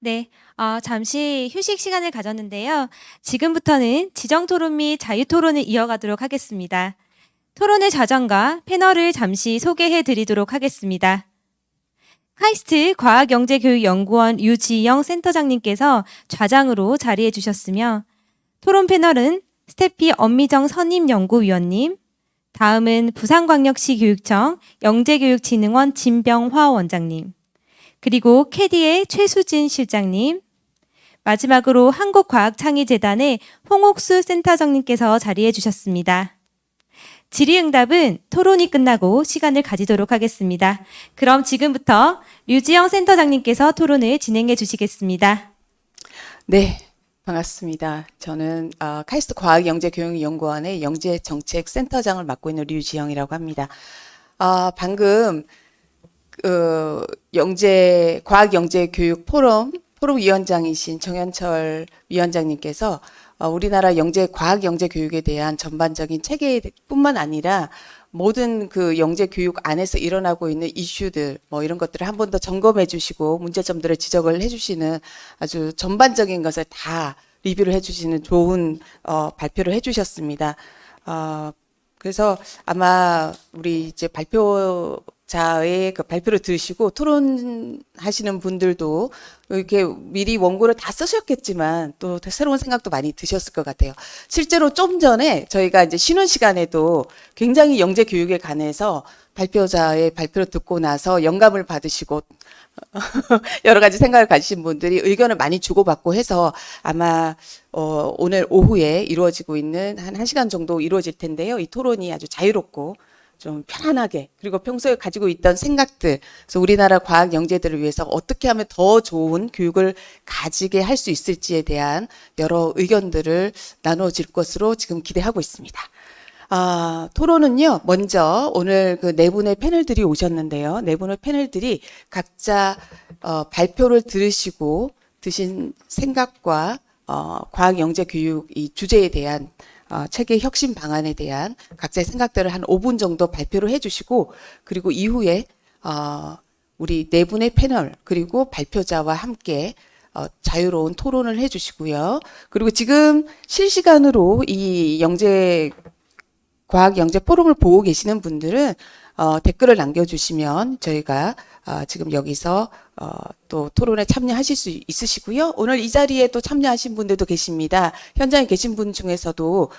네, 잠시 휴식 시간을 가졌는데요. 지금부터는 지정 토론 및 자유 토론을 이어가도록 하겠습니다. 토론의 자정과 패널을 잠시 소개해 드리도록 하겠습니다. 카이스트 과학영재교육연구원 유지영 센터장님께서 좌장으로 자리해 주셨으며, 토론 패널은 스태피 엄미정 선임연구위원님, 다음은 부산광역시 교육청 영재교육진흥원 진병화 원장님, 그리고 캐디의 최수진 실장님, 마지막으로 한국과학창의재단의 홍옥수 센터장님께서 자리해 주셨습니다. 질의응답은 토론이 끝나고 시간을 가지도록 하겠습니다. 그럼 지금부터 류지영 센터장님께서 토론을 진행해 주시겠습니다. 네, 반갑습니다. 저는 카이스트 과학영재교육연구원의 영재정책센터장을 맡고 있는 류지영이라고 합니다. 방금 과학영재교육 포럼 위원장이신 정현철 위원장님께서 우리나라 과학영재교육에 대한 전반적인 체계뿐만 아니라 모든 그 영재교육 안에서 일어나고 있는 이슈들 뭐 이런 것들을 한 번 더 점검해 주시고 문제점들을 지적을 해 주시는 아주 전반적인 것을 다 리뷰를 해 주시는 좋은 발표를 해 주셨습니다. 그래서 아마 우리 이제 발표자의 그 발표를 들으시고 토론하시는 분들도 이렇게 미리 원고를 다 쓰셨겠지만 또 새로운 생각도 많이 드셨을 것 같아요. 실제로 좀 전에 저희가 이제 쉬는 시간에도 굉장히 영재 교육에 관해서 발표자의 발표를 듣고 나서 영감을 받으시고 여러 가지 생각을 가지신 분들이 의견을 많이 주고받고 해서 아마 오늘 오후에 이루어지고 있는 한 1시간 정도 이루어질 텐데요. 이 토론이 아주 자유롭고 좀 편안하게 그리고 평소에 가지고 있던 생각들, 그래서 우리나라 과학 영재들을 위해서 어떻게 하면 더 좋은 교육을 가지게 할 수 있을지에 대한 여러 의견들을 나눠질 것으로 지금 기대하고 있습니다. 토론은요, 먼저 오늘 그 네 분의 패널들이 오셨는데요. 네 분의 패널들이 각자 발표를 들으시고 드신 생각과 과학영재교육 이 주제에 대한 체계 혁신 방안에 대한 각자의 생각들을 한 5분 정도 발표를 해주시고, 그리고 이후에 우리 네 분의 패널 그리고 발표자와 함께 자유로운 토론을 해주시고요. 그리고 지금 실시간으로 이 과학영재 포럼을 보고 계시는 분들은 댓글을 남겨주시면 저희가 지금 여기서 또 토론에 참여하실 수 있으시고요. 오늘 이 자리에 또 참여하신 분들도 계십니다. 현장에 계신 분 중에서도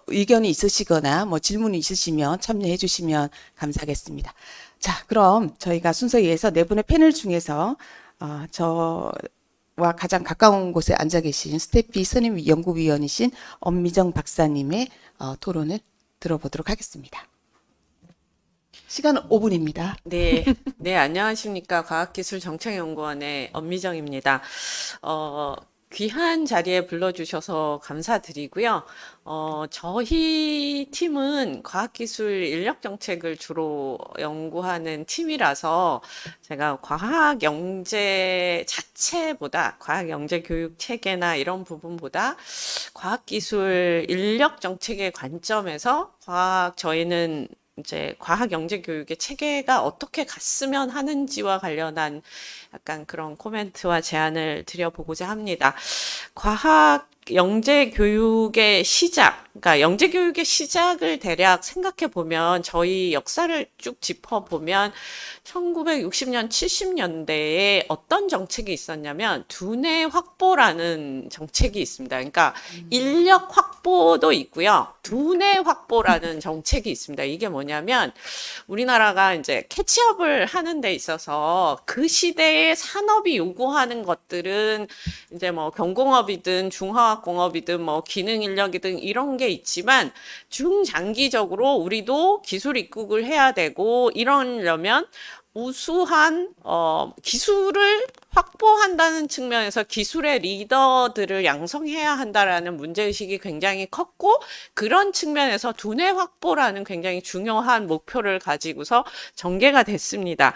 의견이 있으시거나 뭐 질문이 있으시면 참여해 주시면 감사하겠습니다. 자, 그럼 저희가 순서에 의해서 네 분의 패널 중에서 저와 가장 가까운 곳에 앉아 계신 스태피 선임 연구위원이신 엄미정 박사님의 토론을 들어보도록 하겠습니다. 시간은 5분입니다. 네, 네, 안녕하십니까. 과학기술정책연구원의 엄미정입니다. 귀한 자리에 불러주셔서 감사드리고요. 저희 팀은 과학기술 인력정책을 주로 연구하는 팀이라서 제가 과학영재 자체보다 과학영재 교육 체계나 이런 부분보다 과학기술 인력정책의 관점에서 저희는 이제 과학영재교육의 체계가 어떻게 갔으면 하는지와 관련한 약간 그런 코멘트와 제안을 드려보고자 합니다. 영재교육의 시작, 그러니까 영재교육의 시작을 대략 생각해 보면 저희 역사를 쭉 짚어보면 1960년, 70년대에 어떤 정책이 있었냐면 두뇌 확보라는 정책이 있습니다. 그러니까 인력 확보도 있고요. 두뇌 확보라는 정책이 있습니다. 이게 뭐냐면 우리나라가 이제 캐치업을 하는 데 있어서 그 시대에 산업이 요구하는 것들은 이제 뭐 경공업이든 중화학공업이든 뭐 기능 인력이든 이런 게 있지만 중장기적으로 우리도 기술 입국을 해야 되고 이러려면 우수한 기술을 확보한다는 측면에서 기술의 리더들을 양성해야 한다라는 문제의식이 굉장히 컸고, 그런 측면에서 두뇌 확보라는 굉장히 중요한 목표를 가지고서 전개가 됐습니다.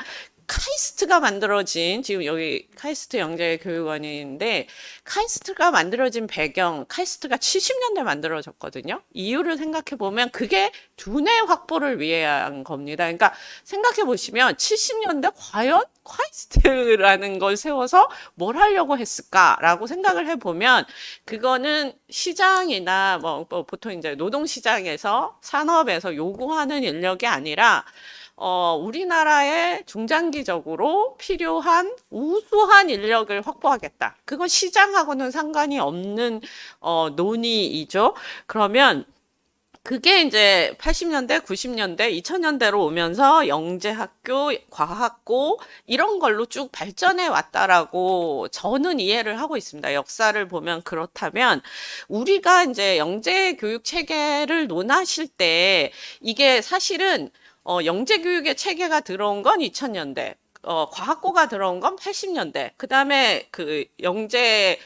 카이스트가 만들어진, 지금 여기 카이스트 영재교육원인데, 카이스트가 만들어진 배경, 카이스트가 70년대 만들어졌거든요. 이유를 생각해 보면 그게 두뇌 확보를 위한 겁니다. 그러니까 생각해 보시면 70년대 과연 카이스트라는 걸 세워서 뭘 하려고 했을까라고 생각을 해 보면 그거는 시장이나 뭐 보통 이제 노동시장에서 산업에서 요구하는 인력이 아니라 우리나라에 중장기적으로 필요한 우수한 인력을 확보하겠다. 그건 시장하고는 상관이 없는 논의이죠. 그러면 그게 이제 80년대, 90년대, 2000년대로 오면서 영재학교, 과학고 이런 걸로 쭉 발전해 왔다라고 저는 이해를 하고 있습니다. 역사를 보면 그렇다면 우리가 이제 영재 교육 체계를 논하실 때 이게 사실은 영재 교육의 체계가 들어온 건 2000년대, 과학고가 들어온 건 80년대, 그 다음에 그 영재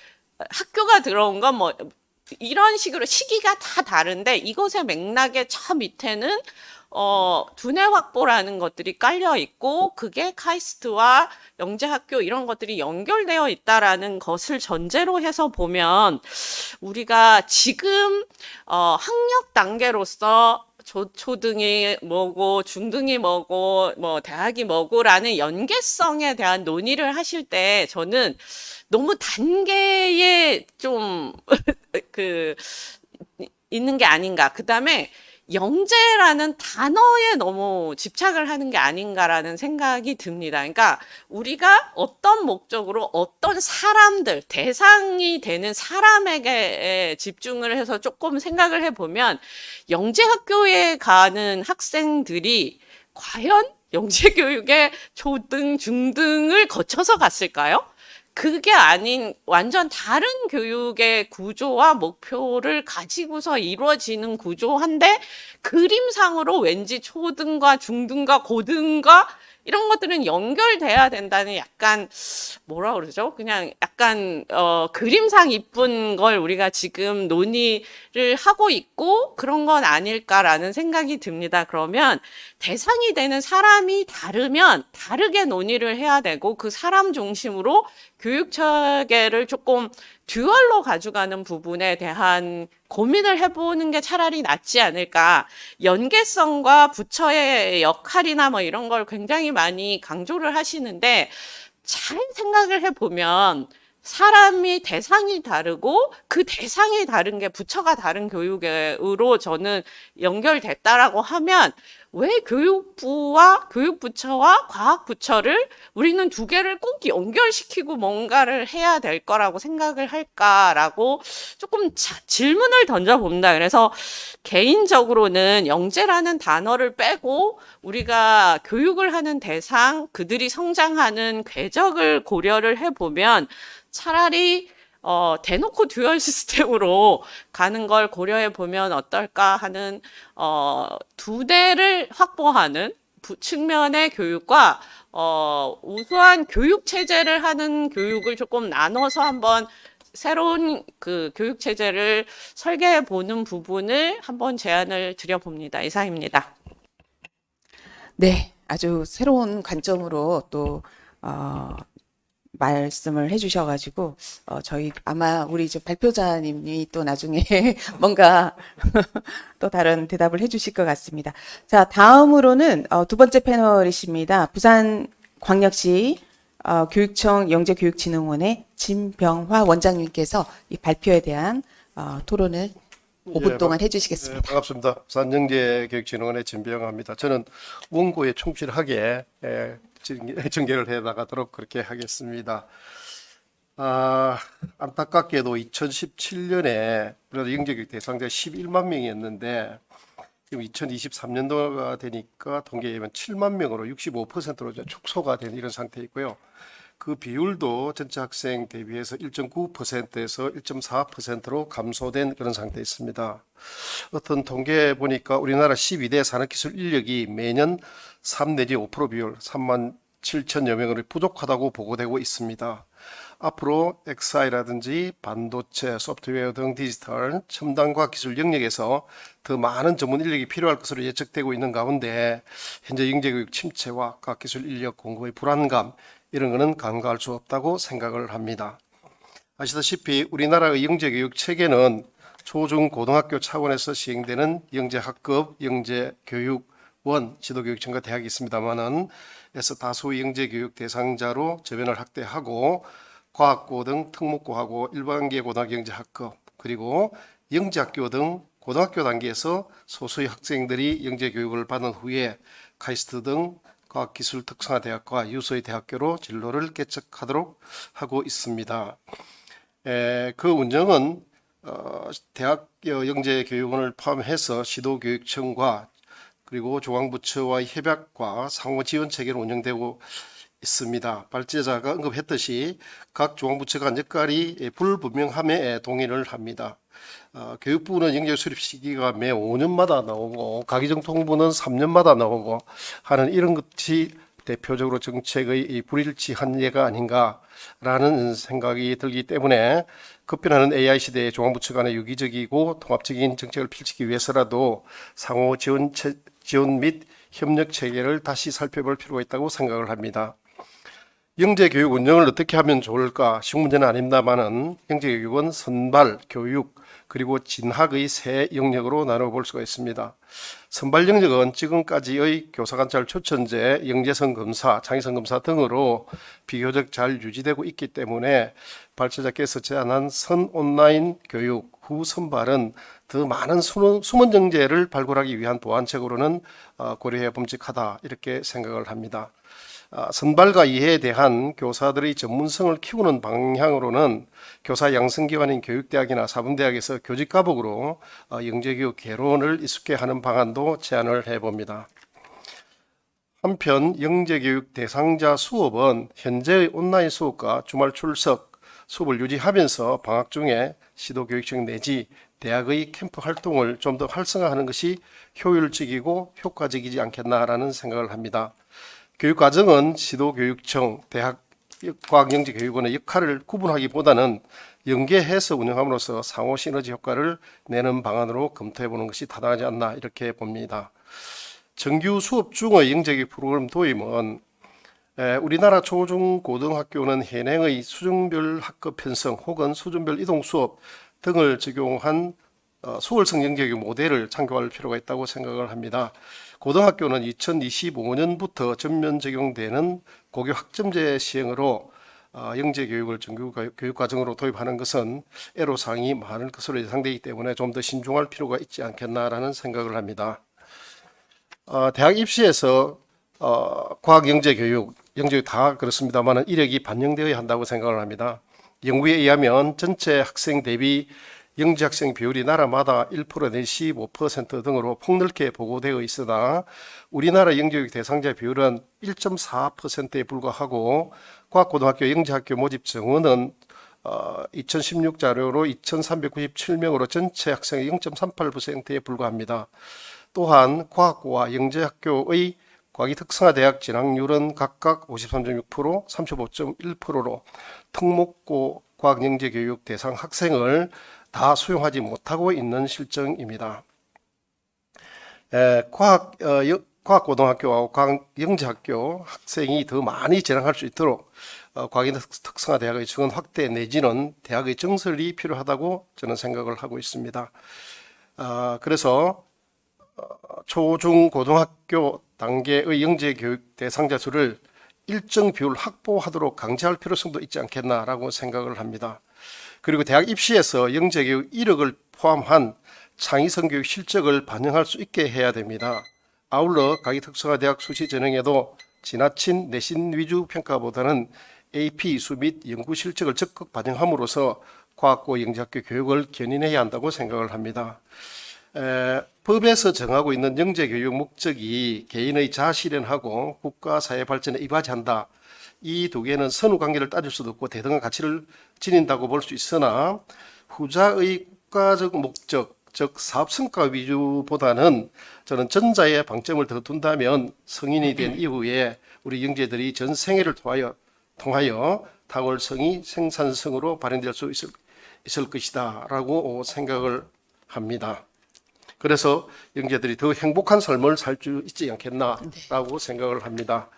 학교가 들어온 건 뭐 이런 식으로 시기가 다 다른데 이것의 맥락의 저 밑에는 두뇌 확보라는 것들이 깔려 있고 그게 카이스트와 영재학교 이런 것들이 연결되어 있다라는 것을 전제로 해서 보면 우리가 지금 학력 단계로서 초등이 뭐고 중등이 뭐고 뭐 대학이 뭐고라는 연계성에 대한 논의를 하실 때 저는 너무 단계에 좀 그 있는 게 아닌가. 그다음에 영재라는 단어에 너무 집착을 하는 게 아닌가라는 생각이 듭니다. 그러니까 우리가 어떤 목적으로 어떤 사람들, 대상이 되는 사람에게 집중을 해서 조금 생각을 해보면 영재학교에 가는 학생들이 과연 영재교육의 초등, 중등을 거쳐서 갔을까요? 그게 아닌 완전 다른 교육의 구조와 목표를 가지고서 이루어지는 구조한데 그림상으로 왠지 초등과 중등과 고등과 이런 것들은 연결돼야 된다는 약간 뭐라 그러죠? 그냥 약간 그림상 이쁜 걸 우리가 지금 논의를 하고 있고 그런 건 아닐까라는 생각이 듭니다. 그러면 대상이 되는 사람이 다르면 다르게 논의를 해야 되고 그 사람 중심으로 교육 체계를 조금 듀얼로 가져가는 부분에 대한 고민을 해보는 게 차라리 낫지 않을까. 연계성과 부처의 역할이나 뭐 이런 걸 굉장히 많이 강조를 하시는데 잘 생각을 해보면 사람이 대상이 다르고 그 대상이 다른 게 부처가 다른 교육으로 저는 연결됐다라고 하면 왜 교육부와 교육부처와 과학부처를 우리는 두 개를 꼭 연결시키고 뭔가를 해야 될 거라고 생각을 할까라고 조금 질문을 던져봅니다. 그래서 개인적으로는 영재라는 단어를 빼고 우리가 교육을 하는 대상, 그들이 성장하는 궤적을 고려를 해보면 차라리 대놓고 듀얼 시스템으로 가는 걸 고려해 보면 어떨까 하는 두 대를 확보하는 측면의 교육과 우수한 교육 체제를 하는 교육을 조금 나눠서 한번 새로운 그 교육 체제를 설계해 보는 부분을 한번 제안을 드려봅니다. 이상입니다. 네, 아주 새로운 관점으로 또 말씀을 해주셔가지고 저희 아마 우리 이제 발표자님이 또 나중에 뭔가 또 다른 대답을 해주실 것 같습니다. 자, 다음으로는 두 번째 패널이십니다. 부산광역시 교육청 영재교육진흥원의 진병화 원장님께서 이 발표에 대한 토론을 5분 동안 해주시겠습니다. 반갑습니다. 부산영재교육진흥원의 진병화입니다. 저는 원고에 충실하게 전개를 해 나가도록 그렇게 하겠습니다. 안타깝게도 2017년에 영재교육 대상자가 11만 명이었는데 지금 2023년도가 되니까 통계에 의하면 7만 명으로 65%로 축소가 된 이런 상태이고요. 그 비율도 전체 학생 대비해서 1.9%에서 1.4%로 감소된 그런 상태에 있습니다. 어떤 통계 보니까 우리나라 12대 산업기술 인력이 매년 3 내지 5% 비율, 3만 7천여 명으로 부족하다고 보고되고 있습니다. 앞으로 XI라든지 반도체, 소프트웨어 등 디지털, 첨단 과학 기술 영역에서 더 많은 전문 인력이 필요할 것으로 예측되고 있는 가운데 현재 영재교육 침체와 과학기술 인력 공급의 불안감 이런 것은 간과할 수 없다고 생각을 합니다. 아시다시피 우리나라의 영재교육 체계는 초중 고등학교 차원에서 시행되는 영재학급, 영재교육원, 지도교육청과 대학이 있습니다만은 에서 다수 영재교육 대상자로 저변을 확대하고 과학고 등 특목고하고 일반계 고등학교 영재학급 그리고 영재학교 등 고등학교 단계에서 소수의 학생들이 영재교육을 받은 후에 카이스트 등 과학기술 특성화대학과 유소의 대학교로 진로를 개척하도록 하고 있습니다. 그 운영은 대학 영재교육원을 포함해서 시도교육청과 그리고 중앙부처와의 협약과 상호지원 체계로 운영되고 있습니다. 발제자가 언급했듯이 각 중앙부처가 역할이 불분명함에 동의를 합니다. 교육부는 영재 수립 시기가 매 5년마다 나오고 가기정통부는 3년마다 나오고 하는 이런 것이 대표적으로 정책의 불일치한 예가 아닌가라는 생각이 들기 때문에 급변하는 AI 시대에 중앙부처 간의 유기적이고 통합적인 정책을 펼치기 위해서라도 상호 지원 및 협력 체계를 다시 살펴볼 필요가 있다고 생각을 합니다. 영재교육 운영을 어떻게 하면 좋을까 쉬운 문제는 아닙니다만은 영재교육은 선발, 교육, 그리고 진학의 세 영역으로 나눠볼 수가 있습니다. 선발 영역은 지금까지의 교사관찰 초천제, 영재성 검사, 창의성 검사 등으로 비교적 잘 유지되고 있기 때문에 발제자께서 제안한 선 온라인 교육 후 선발은 더 많은 숨은 영재를 발굴하기 위한 보완책으로는 고려해 봄직하다 이렇게 생각을 합니다. 선발과 이해에 대한 교사들의 전문성을 키우는 방향으로는 교사 양성기관인 교육대학이나 사범대학에서 교직과목으로 영재교육 개론을 익숙해 하는 방안도 제안을 해봅니다. 한편 영재교육 대상자 수업은 현재의 온라인 수업과 주말 출석 수업을 유지하면서 방학 중에 시도교육청 내지 대학의 캠프 활동을 좀 더 활성화하는 것이 효율적이고 효과적이지 않겠나라는 생각을 합니다. 교육과정은 시도교육청, 대학 과학영재교육원의 역할을 구분하기보다는 연계해서 운영함으로써 상호 시너지 효과를 내는 방안으로 검토해보는 것이 타당하지 않나 이렇게 봅니다. 정규 수업 중의 영재교육 프로그램 도입은 우리나라 초중고등학교는 현행의 수준별 학급 편성 혹은 수준별 이동 수업 등을 적용한 수월성 영재교육 모델을 참고할 필요가 있다고 생각을 합니다. 고등학교는 2025년부터 전면 적용되는 고교 학점제 시행으로 영재교육을 정규 교육과정으로 도입하는 것은 애로사항이 많을 것으로 예상되기 때문에 좀 더 신중할 필요가 있지 않겠나라는 생각을 합니다. 대학 입시에서 과학 영재교육 다 그렇습니다만 이력이 반영되어야 한다고 생각을 합니다. 연구에 의하면 전체 학생 대비 영재 학생 비율이 나라마다 1% 내지 15% 등으로 폭넓게 보고되어 있으나 우리나라 영재교육 대상자 비율은 1.4%에 불과하고 과학고등학교 영재학교 모집 정원은 2016 자료로 2,397명으로 전체 학생의 0.38%에 불과합니다. 또한 과학고와 영재학교의 과기 특성화대학 진학률은 각각 53.6%, 35.1%로 특목고 과학영재교육 대상 학생을 다 수용하지 못하고 있는 실정입니다. 과학고등학교와 과학영재학교 학생이 더 많이 진학할 수 있도록 과기 특성화대학의 정원 확대 내지는 대학의 정설이 필요하다고 저는 생각을 하고 있습니다. 그래서 초중고등학교 단계의 영재교육 대상자 수를 일정 비율 확보하도록 강제할 필요성도 있지 않겠나라고 생각을 합니다. 그리고 대학 입시에서 영재교육 이력을 포함한 창의성 교육 실적을 반영할 수 있게 해야 됩니다. 아울러 가기 특성화대학 수시 전형에도 지나친 내신 위주 평가보다는 AP 수 및 연구 실적을 적극 반영함으로써 과학고 영재학교 교육을 견인해야 한다고 생각을 합니다. 법에서 정하고 있는 영재교육 목적이 개인의 자아실현하고 국가 사회 발전에 이바지한다. 이 두 개는 선후관계를 따질 수도 없고 대등한 가치를 지닌다고 볼 수 있으나 후자의 국가적 목적, 즉 사업성과 위주보다는 저는 전자의 방점을 더 둔다면 성인이 된 이후에 우리 영재들이 전 생애를 통하여 탁월성이 생산성으로 발현될 수 있을 것이다라고 생각을 합니다. 그래서 영재들이 더 행복한 삶을 살 수 있지 않겠나라고 생각을 합니다.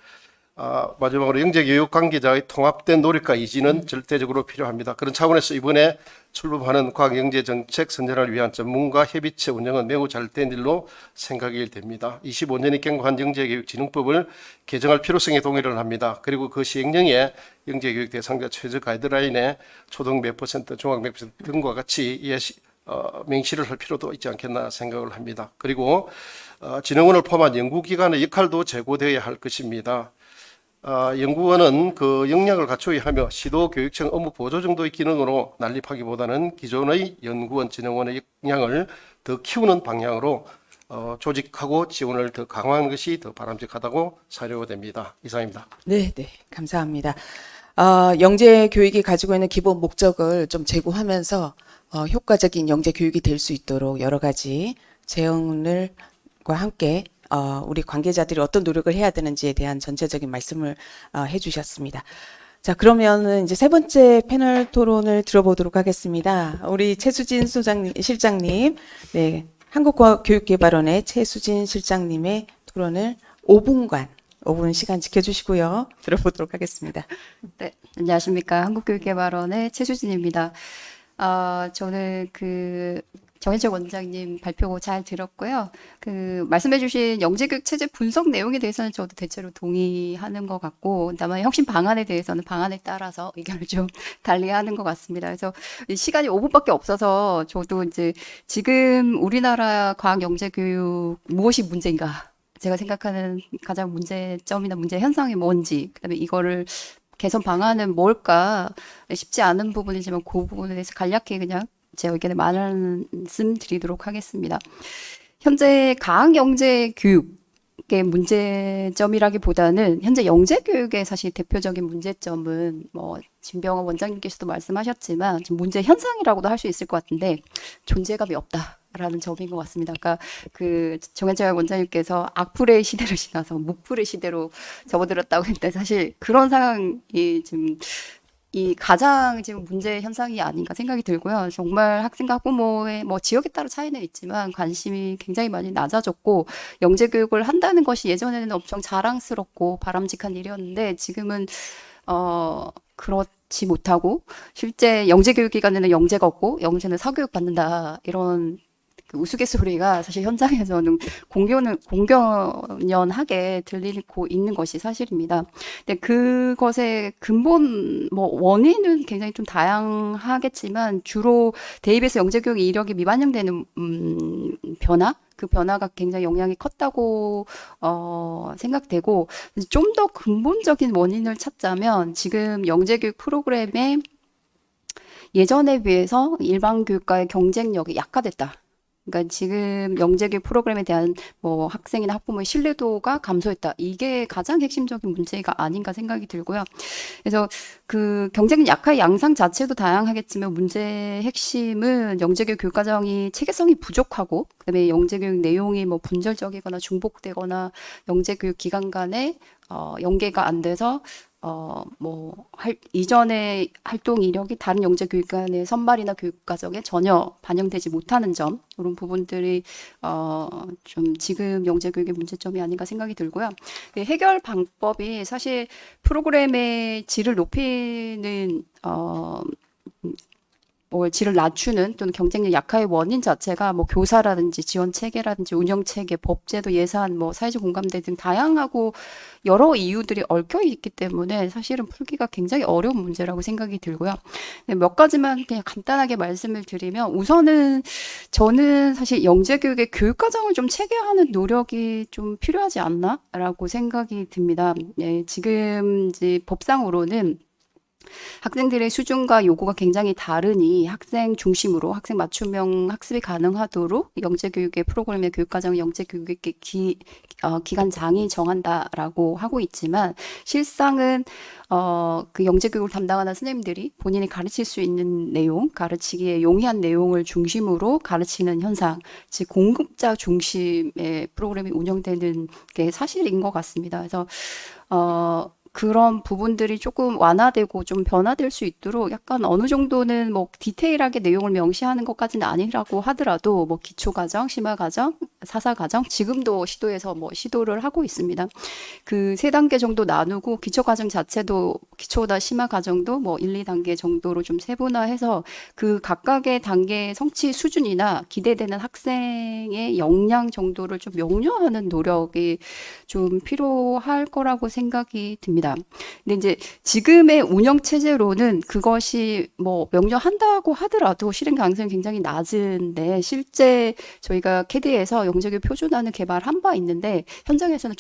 마지막으로 영재교육 관계자의 통합된 노력과 이지는 절대적으로 필요합니다. 그런 차원에서 이번에 출범하는 과학영재정책 선진화를 위한 전문가 협의체 운영은 매우 잘된 일로 생각이 됩니다. 25년이 경과한 영재교육진흥법을 개정할 필요성에 동의를 합니다. 그리고 그 시행령에 영재교육 대상자 최저 가이드라인에 초등 몇 %, 중학 몇 % 등과 같이 명시를 할 필요도 있지 않겠나 생각을 합니다. 그리고 진흥원을 포함한 연구기관의 역할도 제고되어야 할 것입니다. 연구원은 그 역량을 갖춰야 하며 시도교육청 업무 보조 정도의 기능으로 난립하기보다는 기존의 연구원 진흥원의 역량을 더 키우는 방향으로 조직하고 지원을 더 강화하는 것이 더 바람직하다고 사료됩니다. 이상입니다. 네, 감사합니다. 영재 교육이 가지고 있는 기본 목적을 좀 제고하면서 효과적인 영재 교육이 될 수 있도록 여러 가지 제언과 함께 우리 관계자들이 어떤 노력을 해야 되는지에 대한 전체적인 말씀을 해주셨습니다. 자, 그러면은 이제 세 번째 패널 토론을 들어보도록 하겠습니다. 우리 최수진 실장님, 네, 한국과학교육개발원의 최수진 실장님의 토론을 5분 시간 지켜주시고요. 들어보도록 하겠습니다. 네, 안녕하십니까. 한국교육개발원의 최수진입니다. 저는 정현철 원장님 발표 잘 들었고요. 말씀해주신 영재교육 체제 분석 내용에 대해서는 저도 대체로 동의하는 것 같고, 다만 혁신 방안에 대해서는 방안에 따라서 의견을 좀 달리하는 것 같습니다. 그래서 시간이 5분밖에 없어서 저도 이제 지금 우리나라 과학 영재교육 무엇이 문제인가? 제가 생각하는 가장 문제점이나 문제 현상이 뭔지, 그다음에 이거를 개선 방안은 뭘까? 쉽지 않은 부분이지만 그 부분에 대해서 간략히 그냥 제 의견을 말씀드리도록 하겠습니다. 현재 과학 영재 교육의 문제점이라기보다는 현재 영재 교육의 사실 대표적인 문제점은 진병원 원장님께서도 말씀하셨지만 지금 문제 현상이라고도 할 수 있을 것 같은데 존재감이 없다라는 점인 것 같습니다. 아까 정현철 원장님께서 악플의 시대를 지나서 무플의 시대로 접어들었다고 했는데 사실 그런 상황이 지금 가장 지금 문제 현상이 아닌가 생각이 들고요. 정말 학생과 학부모의 지역에 따라 차이는 있지만 관심이 굉장히 많이 낮아졌고 영재 교육을 한다는 것이 예전에는 엄청 자랑스럽고 바람직한 일이었는데 지금은 그렇지 못하고 실제 영재 교육 기간에는 영재가 없고 영재는 사교육 받는다 이런 우스갯소리가 사실 현장에서는 공견하게 들리고 있는 것이 사실입니다. 근데 그것의 근본 원인은 굉장히 좀 다양하겠지만 주로 대입에서 영재교육 이력이 미반영되는 변화, 그 변화가 굉장히 영향이 컸다고 생각되고 좀 더 근본적인 원인을 찾자면 지금 영재교육 프로그램에 예전에 비해서 일반 교육과의 경쟁력이 약화됐다. 그러니까 지금 영재교육 프로그램에 대한 학생이나 학부모의 신뢰도가 감소했다. 이게 가장 핵심적인 문제가 아닌가 생각이 들고요. 그래서 경쟁력 약화의 양상 자체도 다양하겠지만 문제의 핵심은 영재교육 교육과정이 체계성이 부족하고 그다음에 영재교육 내용이 분절적이거나 중복되거나 영재교육 기간 간에 연계가 안 돼서 이전의 활동 이력이 다른 영재 교육관의 선발이나 교육 과정에 전혀 반영되지 못하는 점, 이런 부분들이 좀 지금 영재 교육의 문제점이 아닌가 생각이 들고요. 해결 방법이 사실 프로그램의 질을 높이는 질을 낮추는 또는 경쟁력 약화의 원인 자체가 교사라든지 지원 체계라든지 운영 체계, 법제도, 예산, 사회적 공감대 등 다양하고 여러 이유들이 얽혀 있기 때문에 사실은 풀기가 굉장히 어려운 문제라고 생각이 들고요. 몇 가지만 그냥 간단하게 말씀을 드리면 우선은 저는 사실 영재 교육의 교육 과정을 좀 체계화하는 노력이 좀 필요하지 않나라고 생각이 듭니다. 지금 이제 법상으로는 학생들의 수준과 요구가 굉장히 다르니 학생 중심으로 학생 맞춤형 학습이 가능하도록 영재교육의 프로그램의 교육과정 영재교육의 기관장이 정한다라고 하고 있지만 실상은 그 영재교육을 담당하는 선생님들이 본인이 가르칠 수 있는 내용, 가르치기에 용이한 내용을 중심으로 가르치는 현상, 즉 공급자 중심의 프로그램이 운영되는 게 사실인 것 같습니다. 그래서 그런 부분들이 조금 완화되고 좀 변화될 수 있도록 약간 어느 정도는 뭐 디테일하게 내용을 명시하는 것까지는 아니라고 하더라도 뭐 기초과정, 심화과정, 사사과정 지금도 시도해서 뭐 시도를 하고 있습니다. 그 세 단계 정도 나누고 기초과정 자체도 기초다 심화과정도 뭐 1, 2단계 정도로 좀 세분화해서 그 각각의 단계의 성취 수준이나 기대되는 학생의 역량 정도를 좀 명료하는 노력이 좀 필요할 거라고 생각이 듭니다. 근데 이제 지금의 운영 체제로는 그것이 뭐 명료한다고 하더라도 실행 가능성이 굉장히 낮은데 실제 저희가 캐디에서 영재교육 표준안을 개발한 바 있는데 현장에서는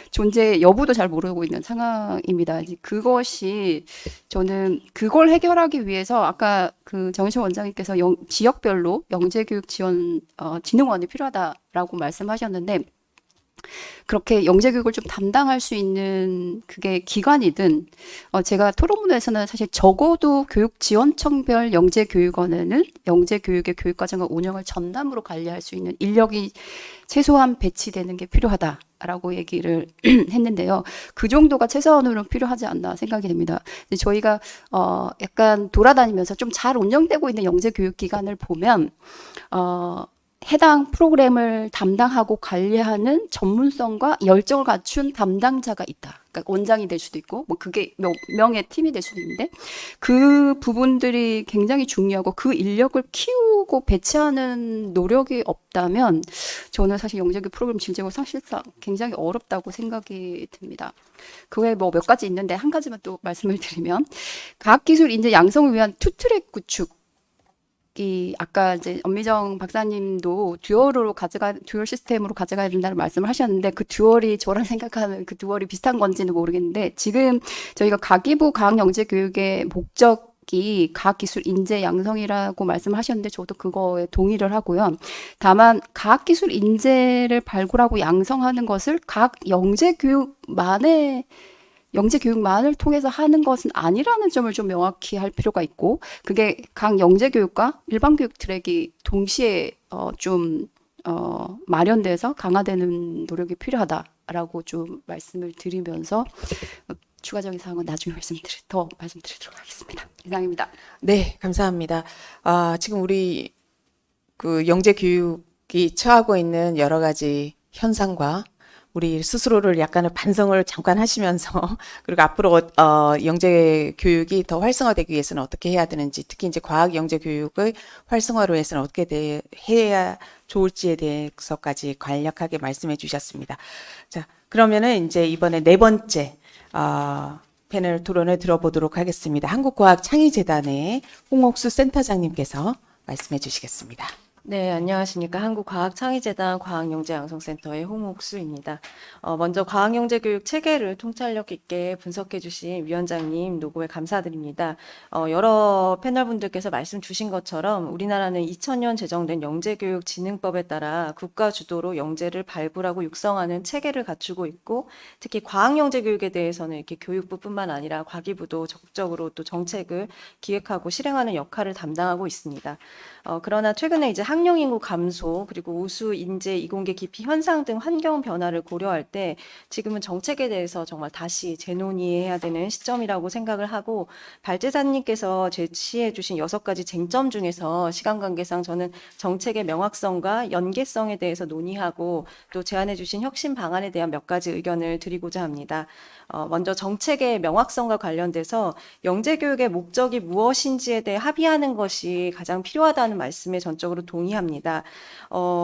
존재 여부도 잘 모르고 있는 상황입니다. 이제 그것이 저는 그걸 해결하기 위해서 아까 그 정인철 원장님께서 지역별로 영재교육 지원 진흥원이 필요하다라고 말씀하셨는데 그렇게 영재교육을 좀 담당할 수 있는 그게 기관이든 제가 토론문에서는 사실 적어도 교육지원청별 영재교육원에는 영재교육의 교육과정과 운영을 전담으로 관리할 수 있는 인력이 최소한 배치되는 게 필요하다라고 얘기를 했는데요. 그 정도가 최소한으로 필요하지 않나 생각이 됩니다. 저희가 약간 돌아다니면서 좀 잘 운영되고 있는 영재교육기관을 보면 해당 프로그램을 담당하고 관리하는 전문성과 열정을 갖춘 담당자가 있다. 그러니까 원장이 될 수도 있고, 뭐 그게 몇 명의 팀이 될 수도 있는데, 그 부분들이 굉장히 중요하고 그 인력을 키우고 배치하는 노력이 없다면, 저는 사실 영재교육 프로그램 진행을 사실상 굉장히 어렵다고 생각이 듭니다. 그 외에 뭐 몇 가지 있는데, 한 가지만 또 말씀을 드리면, 과학기술 인재 양성을 위한 투트랙 구축, 아까 이제 엄미정 박사님도 듀얼 시스템으로 가져가야 된다는 말씀을 하셨는데 그 듀얼이 저랑 생각하는 그 듀얼이 비슷한 건지는 모르겠는데 지금 저희가 과기부 과학영재교육의 목적이 과학기술 인재 양성이라고 말씀하셨는데 저도 그거에 동의를 하고요. 다만 과학기술 인재를 발굴하고 양성하는 것을 영재교육만을 통해서 하는 것은 아니라는 점을 좀 명확히 할 필요가 있고 그게 각 영재교육과 일반교육 트랙이 동시에 마련돼서 강화되는 노력이 필요하다라고 좀 말씀을 드리면서 추가적인 사항은 나중에 더 말씀드리도록 하겠습니다. 이상입니다. 네, 감사합니다. 지금 우리 그 영재교육이 처하고 있는 여러 가지 현상과 우리 스스로를 약간의 반성을 잠깐 하시면서 그리고 앞으로 영재 교육이 더 활성화되기 위해서는 어떻게 해야 되는지 특히 이제 과학 영재 교육의 활성화로 해서는 어떻게 해야 좋을지에 대해서까지 간략하게 말씀해 주셨습니다. 자, 그러면은 이제 이번에 네 번째 패널 토론을 들어보도록 하겠습니다. 한국과학창의재단의 홍옥수 센터장님께서 말씀해 주시겠습니다. 네, 안녕하십니까. 한국과학창의재단 과학영재양성센터의 홍옥수입니다. 먼저 과학영재교육 체계를 통찰력 있게 분석해 주신 위원장님 노고에 감사드립니다. 여러 패널분들께서 말씀 주신 것처럼 우리나라는 2000년 제정된 영재교육진흥법에 따라 국가 주도로 영재를 발굴하고 육성하는 체계를 갖추고 있고 특히 과학영재교육에 대해서는 이렇게 교육부뿐만 아니라 과기부도 적극적으로 또 정책을 기획하고 실행하는 역할을 담당하고 있습니다. 그러나 최근에 이제 학령 인구 감소 그리고 우수 인재 이공계 기피 현상 등 환경 변화를 고려할 때 지금은 정책에 대해서 정말 다시 재논의해야 되는 시점이라고 생각을 하고 발제자님께서 제시해 주신 6가지 쟁점 중에서 시간 관계상 저는 정책의 명확성과 연계성에 대해서 논의하고 또 제안해 주신 혁신 방안에 대한 몇 가지 의견을 드리고자 합니다. 먼저 정책의 명확성과 관련돼서 영재교육의 목적이 무엇인지에 대해 합의하는 것이 가장 필요하다는 말씀에 전적으로 동의합니다. 동의합니다.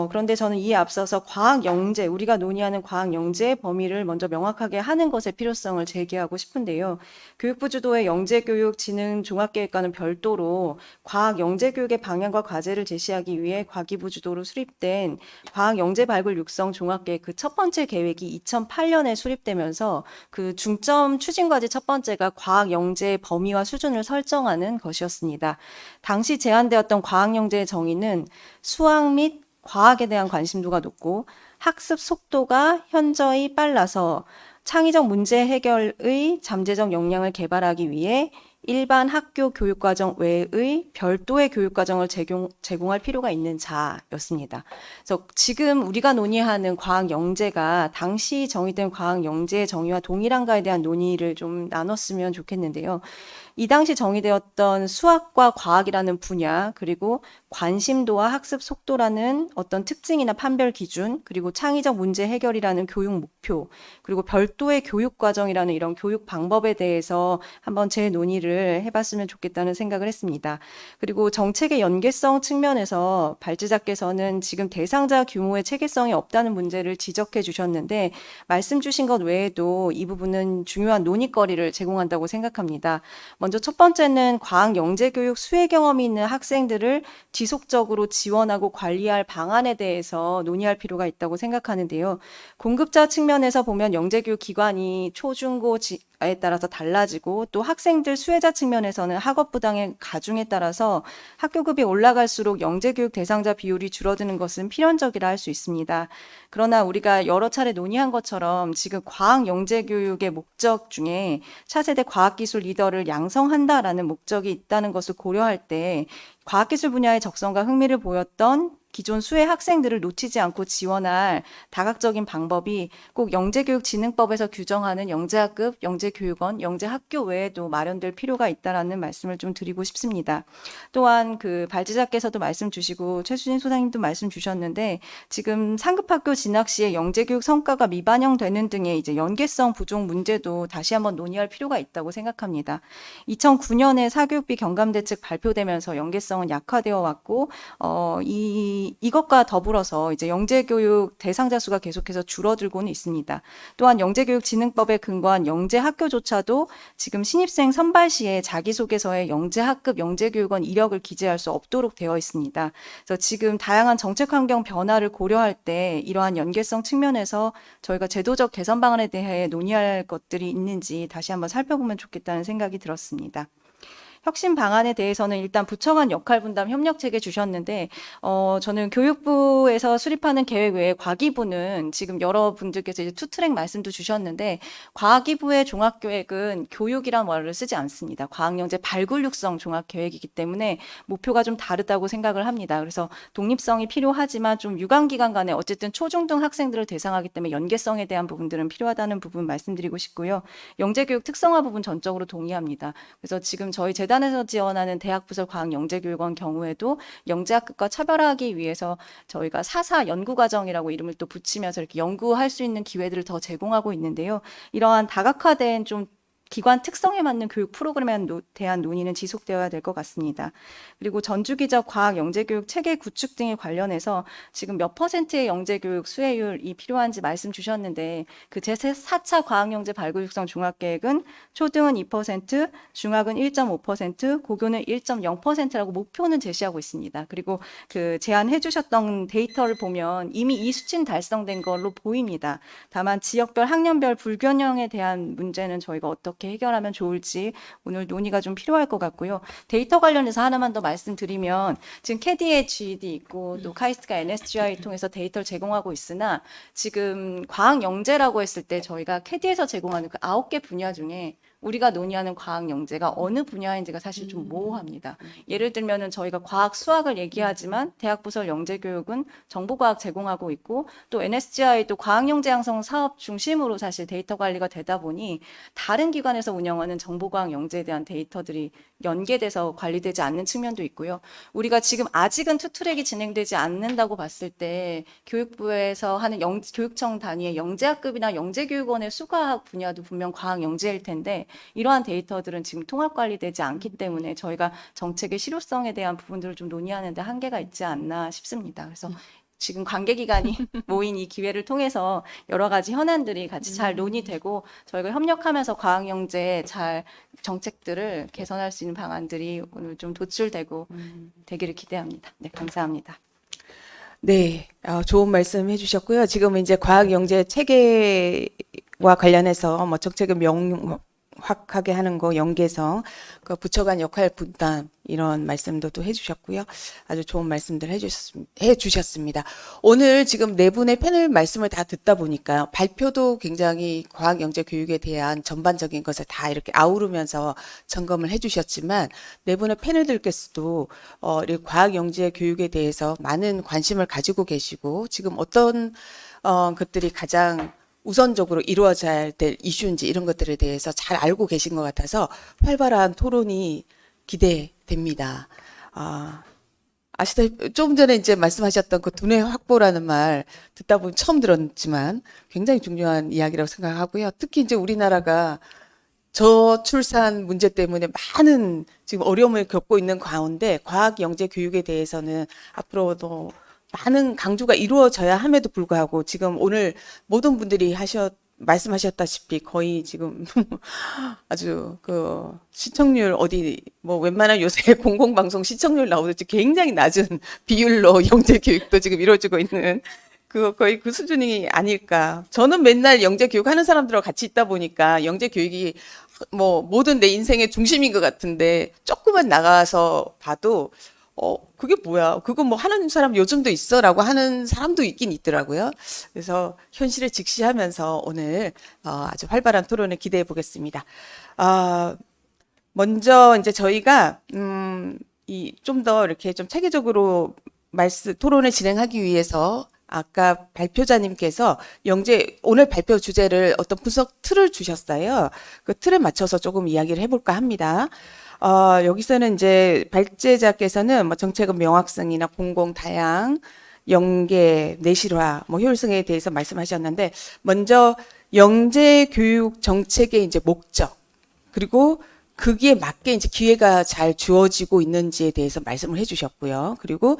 그런데 저는 이에 앞서서 과학 영재, 우리가 논의하는 과학 영재의 범위를 먼저 명확하게 하는 것의 필요성을 제기하고 싶은데요. 교육부 주도의 영재교육 진흥 종합계획과는 별도로 과학 영재교육의 방향과 과제를 제시하기 위해 과기부 주도로 수립된 과학 영재 발굴 육성 종합계획 그 첫 번째 계획이 2008년에 수립되면서 그 중점 추진 과제 첫 번째가 과학 영재의 범위와 수준을 설정하는 것이었습니다. 당시 제안되었던 과학 영재의 정의는 수학 및 과학에 대한 관심도가 높고 학습 속도가 현저히 빨라서 창의적 문제 해결의 잠재적 역량을 개발하기 위해 일반 학교 교육과정 외의 별도의 교육과정을 제공할 필요가 있는 자였습니다. 그래서 지금 우리가 논의하는 과학 영재가 당시 정의된 과학 영재의 정의와 동일한가에 대한 논의를 좀 나눴으면 좋겠는데요. 이 당시 정의되었던 수학과 과학이라는 분야, 그리고 관심도와 학습 속도라는 어떤 특징이나 판별 기준, 그리고 창의적 문제 해결이라는 교육 목표, 그리고 별도의 교육 과정이라는 이런 교육 방법에 대해서 한번 재논의를 해봤으면 좋겠다는 생각을 했습니다. 그리고 정책의 연계성 측면에서 발제자께서는 지금 대상자 규모의 체계성이 없다는 문제를 지적해 주셨는데 말씀 주신 것 외에도 이 부분은 중요한 논의거리를 제공한다고 생각합니다. 먼저 첫 번째는 과학 영재 교육 수혜 경험이 있는 학생들을 지속적으로 지원하고 관리할 방안에 대해서 논의할 필요가 있다고 생각하는데요. 공급자 측면에서 보면 영재 교육 기관이 초중고에 따라서 달라지고 또 학생들 수혜자 측면에서는 학업 부당의 가중에 따라서 학교급이 올라갈수록 영재 교육 대상자 비율이 줄어드는 것은 필연적이라 할 수 있습니다. 그러나 우리가 여러 차례 논의한 것처럼 지금 과학 영재 교육의 목적 중에 차세대 과학기술 리더를 양성한다라는 목적이 있다는 것을 고려할 때 과학기술 분야의 적성과 흥미를 보였던 기존 수혜 학생들을 놓치지 않고 지원할 다각적인 방법이 꼭 영재교육진흥법에서 규정하는 영재학급, 영재교육원, 영재학교 외에도 마련될 필요가 있다라는 말씀을 좀 드리고 싶습니다. 또한 그 발제자께서도 말씀 주시고 최수진 소장님도 말씀 주셨는데 지금 상급학교 진학 시에 영재교육 성과가 미반영되는 등의 이제 연계성 부족 문제도 다시 한번 논의할 필요가 있다고 생각합니다. 2009년에 사교육비 경감대책 발표되면서 연계성은 약화되어 왔고 이것과 더불어서 이제 영재교육 대상자 수가 계속해서 줄어들고는 있습니다. 또한 영재교육진흥법에 근거한 영재학교조차도 지금 신입생 선발 시에 자기소개서에 영재학급, 영재교육원 이력을 기재할 수 없도록 되어 있습니다. 그래서 지금 다양한 정책 환경 변화를 고려할 때 이러한 연계성 측면에서 저희가 제도적 개선 방안에 대해 논의할 것들이 있는지 다시 한번 살펴보면 좋겠다는 생각이 들었습니다. 혁신 방안에 대해서는 일단 부처 간 역할 분담 협력 체계 주셨는데 저는 교육부에서 수립하는 계획 외에 과기부는 지금 여러분들께서 이제 투트랙 말씀도 주셨는데 과기부의 종합계획은 교육이란 말을 쓰지 않습니다. 과학영재 발굴 육성 종합계획이기 때문에 목표가 좀 다르다고 생각을 합니다. 그래서 독립성이 필요하지만 좀 유관기관 간에 어쨌든 초중등 학생들을 대상하기 때문에 연계성에 대한 부분들은 필요하다는 부분 말씀드리고 싶고요. 영재교육 특성화 부분 전적으로 동의합니다. 그래서 지금 저희 재단에서 지원하는 대학부설 과학영재교육원 경우에도 영재학급과 차별화하기 위해서 저희가 4사 연구과정이라고 이름을 또 붙이면서 이렇게 연구할 수 있는 기회들을 더 제공하고 있는데요. 이러한 다각화된 좀 기관 특성에 맞는 교육 프로그램에 대한 논의는 지속되어야 될 것 같습니다. 그리고 전주기적 과학 영재교육 체계 구축 등에 관련해서 지금 몇 %의 영재교육 수혜율이 필요한지 말씀 주셨는데 그 제4차 과학영재 발굴 육성 종합계획은 초등은 2%, 중학은 1.5%, 고교는 1.0%라고 목표는 제시하고 있습니다. 그리고 그 제안해 주셨던 데이터를 보면 이미 이 수치는 달성된 걸로 보입니다. 다만 지역별 학년별 불균형에 대한 문제는 저희가 어떻게 해결하면 좋을지 오늘 논의가 좀 필요할 것 같고요. 데이터 관련해서 하나만 더 말씀드리면 지금 캐디의 GED 있고 또 카이스트가 NSGI 통해서 데이터를 제공하고 있으나 지금 과학 영재라고 했을 때 저희가 캐디에서 제공하는 그 9개 분야 중에 우리가 논의하는 과학 영재가 어느 분야인지가 사실 좀 모호합니다. 예를 들면은 저희가 과학 수학을 얘기하지만 대학부설 영재교육은 정보과학 제공하고 있고 또 NSGI도 과학 영재 양성 사업 중심으로 사실 데이터 관리가 되다 보니 다른 기관에서 운영하는 정보과학 영재에 대한 데이터들이 연계돼서 관리되지 않는 측면도 있고요. 우리가 지금 아직은 투트랙이 진행되지 않는다고 봤을 때 교육부에서 하는 교육청 단위의 영재학급이나 영재교육원의 수과학 분야도 분명 과학 영재일 텐데 이러한 데이터들은 지금 통합 관리되지 않기 때문에 저희가 정책의 실효성에 대한 부분들을 좀 논의하는 데 한계가 있지 않나 싶습니다. 그래서 지금 관계기관이 모인 이 기회를 통해서 여러 가지 현안들이 같이 잘 논의되고 저희가 협력하면서 과학영재 잘 정책들을 개선할 수 있는 방안들이 오늘 좀 도출되고 되기를 기대합니다. 네, 감사합니다. 네, 좋은 말씀 해주셨고요. 지금 이제 과학영재 체계와 관련해서 뭐 정책을 명확하게 하는 거, 연계성, 그 부처 간 역할 분담 이런 말씀도 또 해주셨고요. 아주 좋은 말씀들 해주셨습니다. 오늘 지금 네 분의 패널 말씀을 다 듣다 보니까 발표도 굉장히 과학영재 교육에 대한 전반적인 것을 다 이렇게 아우르면서 점검을 해주셨지만 네 분의 패널들께서도 이 과학영재 교육에 대해서 많은 관심을 가지고 계시고 지금 어떤 것들이 가장 우선적으로 이루어져야 될 이슈인지 이런 것들에 대해서 잘 알고 계신 것 같아서 활발한 토론이 기대됩니다. 아시다시피 좀 전에 이제 말씀하셨던 그 두뇌 확보라는 말 듣다 보면 처음 들었지만 굉장히 중요한 이야기라고 생각하고요. 특히 이제 우리나라가 저출산 문제 때문에 많은 지금 어려움을 겪고 있는 가운데 과학 영재 교육에 대해서는 앞으로도 많은 강조가 이루어져야 함에도 불구하고 지금 오늘 모든 분들이 말씀하셨다시피 거의 지금 아주 그 시청률 어디 뭐 웬만한 요새 공공방송 시청률 나오듯이 굉장히 낮은 비율로 영재 교육도 지금 이루어지고 있는 그 거의 그 수준이 아닐까. 저는 맨날 영재 교육 하는 사람들하고 같이 있다 보니까 영재 교육이 뭐 모든 내 인생의 중심인 것 같은데 조금만 나가서 봐도 그게 뭐야? 그거 뭐 하는 사람 요즘도 있어라고 하는 사람도 있긴 있더라고요. 그래서 현실을 직시하면서 오늘 아주 활발한 토론을 기대해 보겠습니다. 먼저 이제 저희가 좀 더 이렇게 좀 체계적으로 토론을 진행하기 위해서 아까 발표자님께서 오늘 발표 주제를 어떤 분석 틀을 주셨어요. 그 틀에 맞춰서 조금 이야기를 해볼까 합니다. 여기서는 이제 발제자께서는 뭐 정책의 명확성이나 공공 다양, 연계, 내실화, 뭐 효율성에 대해서 말씀하셨는데 먼저 영재 교육 정책의 이제 목적 그리고 거기에 맞게 이제 기회가 잘 주어지고 있는지에 대해서 말씀을 해주셨고요. 그리고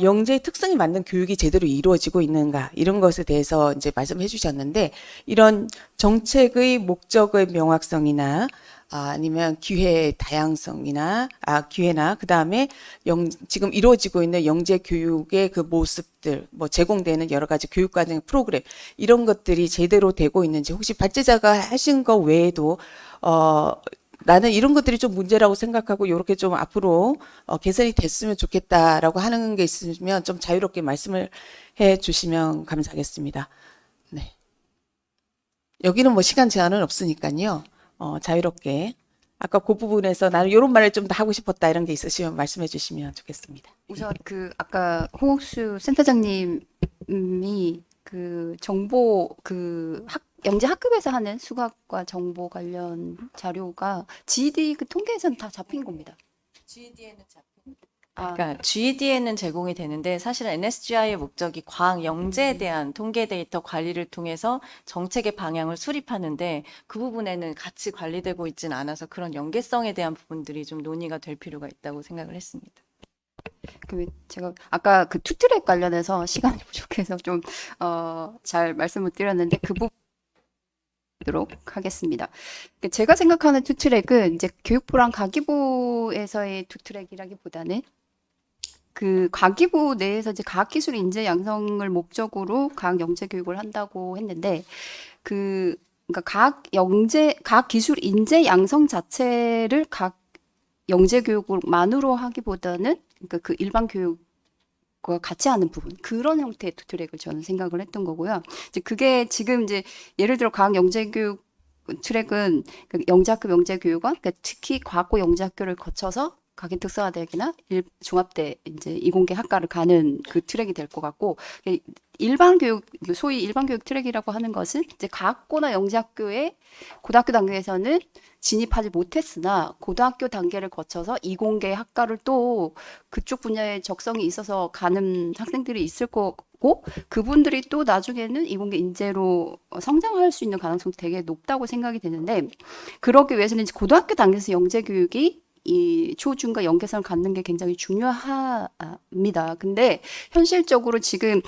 영재의 특성이 맞는 교육이 제대로 이루어지고 있는가 이런 것에 대해서 이제 말씀해 주셨는데 이런 정책의 목적의 명확성이나 아니면 기회의 다양성이나 기회나 그다음에 지금 이루어지고 있는 영재 교육의 그 모습들 뭐 제공되는 여러 가지 교육과정 프로그램 이런 것들이 제대로 되고 있는지 혹시 발제자가 하신 거 외에도 나는 이런 것들이 좀 문제라고 생각하고 이렇게 좀 앞으로 개선이 됐으면 좋겠다라고 하는 게 있으면 좀 자유롭게 말씀을 해 주시면 감사하겠습니다. 네. 여기는 뭐 시간 제한은 없으니까요. 자유롭게 아까 그 부분에서 나는 이런 말을 좀 더 하고 싶었다 이런 게 있으시면 말씀해 주시면 좋겠습니다. 우선 아까 홍옥수 센터장님이 그 정보 영재 학급에서 하는 수학과 정보 관련 자료가 GED 그 통계에서는 다 잡힌 겁니다. GED에는 그러니까 GED에는 제공이 되는데 사실은 NSGI의 목적이 과학 영재에 대한 통계 데이터 관리를 통해서 정책의 방향을 수립하는데 그 부분에는 같이 관리되고 있지는 않아서 그런 연계성에 대한 부분들이 좀 논의가 될 필요가 있다고 생각을 했습니다. 그 제가 아까 그 투트랙 관련해서 시간이 부족해서 좀 잘 말씀을 드렸는데 그 부분 도록 하겠습니다. 제가 생각하는 투트랙은 이제 교육부랑 과기부에서의 투트랙이라기보다는 그 과기부 내에서 이제 과학기술 인재 양성을 목적으로 과학 영재 교육을 한다고 했는데 그러니까 과학기술 인재 양성 자체를 과학 영재 교육만으로 하기보다는 그러니까 그 일반 교육과 같이 하는 부분 그런 형태의 투트랙을 저는 생각을 했던 거고요. 이제 그게 지금 이제 예를 들어 과학 영재 교육 트랙은 그 영재학급 영재교육원, 그러니까 특히 과학고 영재학교를 거쳐서 각인특성화대학이나 종합대 이제 이공계 학과를 가는 그 트랙이 될 것 같고, 일반 교육, 소위 일반 교육 트랙이라고 하는 것은 이제 과학고나 영재학교의 고등학교 단계에서는 진입하지 못했으나 고등학교 단계를 거쳐서 이공계 학과를 또 그쪽 분야에 적성이 있어서 가는 학생들이 있을 거고 그분들이 또 나중에는 이공계 인재로 성장할 수 있는 가능성도 되게 높다고 생각이 되는데 그러기 위해서는 이제 고등학교 단계에서 영재 교육이 이 초중과 연계성을 갖는 게 굉장히 중요합니다. 근데 현실적으로 지금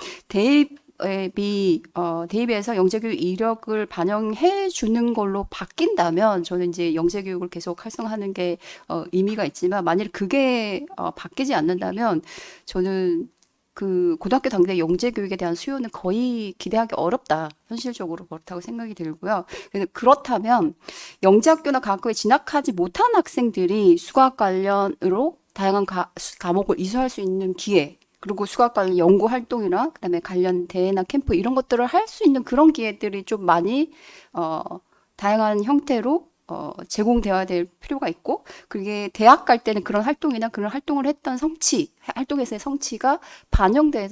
대입에서 영재교육 이력을 반영해 주는 걸로 바뀐다면 저는 이제 영재교육을 계속 활성화하는 게 의미가 있지만 만일 그게 바뀌지 않는다면 저는 그 고등학교 단계 영재 교육에 대한 수요는 거의 기대하기 어렵다. 현실적으로 그렇다고 생각이 들고요. 그렇다면 영재학교나 과학교에 진학하지 못한 학생들이 수학 관련으로 다양한 과목을 이수할 수 있는 기회, 그리고 수학 관련 연구 활동이나 그다음에 관련 대회나 캠프 이런 것들을 할 수 있는 그런 기회들이 좀 많이 다양한 형태로 제공되어야 될 필요가 있고 그게 대학 갈 때는 그런 활동이나 그런 활동을 했던 활동에서의 성취가 반영될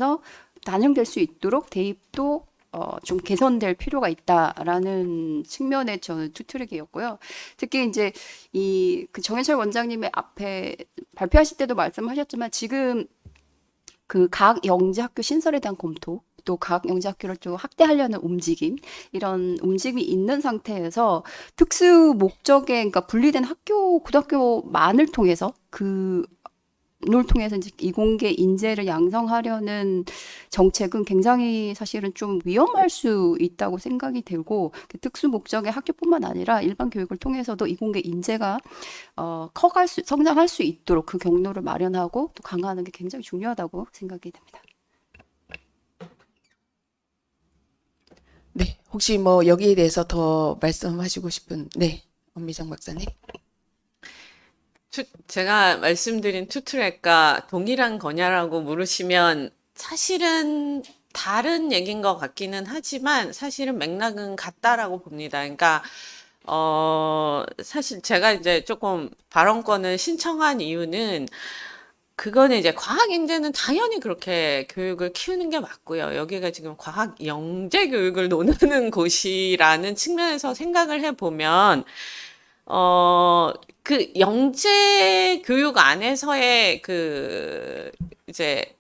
수 있도록 대입도 좀 개선될 필요가 있다라는 측면에 저는 투트랙이었고요. 특히 이제 그 정현철 원장님의 앞에 발표하실 때도 말씀하셨지만 지금 그 각 영재학교 신설에 대한 검토 또 각 영재학교를 좀 확대하려는 움직임 이런 움직임이 있는 상태에서 특수 목적의 그러니까 분리된 고등학교만을 통해서 그를 통해서 이제 이공계 인재를 양성하려는 정책은 굉장히 사실은 좀 위험할 수 있다고 생각이 들고 특수 목적의 학교뿐만 아니라 일반 교육을 통해서도 이공계 인재가 성장할 수 있도록 그 경로를 마련하고 또 강화하는 게 굉장히 중요하다고 생각이 됩니다. 네, 혹시 뭐 여기에 대해서 더 말씀하시고 싶은 네, 엄미정 박사님. 제가 말씀드린 투트랙과 동일한 거냐라고 물으시면 사실은 다른 얘기인 것 같기는 하지만 사실은 맥락은 같다라고 봅니다. 그러니까 사실 제가 이제 조금 발언권을 신청한 이유는 그거는 이제 과학 인재는 당연히 그렇게 교육을 키우는 게 맞고요. 여기가 지금 과학 영재 교육을 논하는 곳이라는 측면에서 생각을 해보면 그 영재 교육 안에서의 이제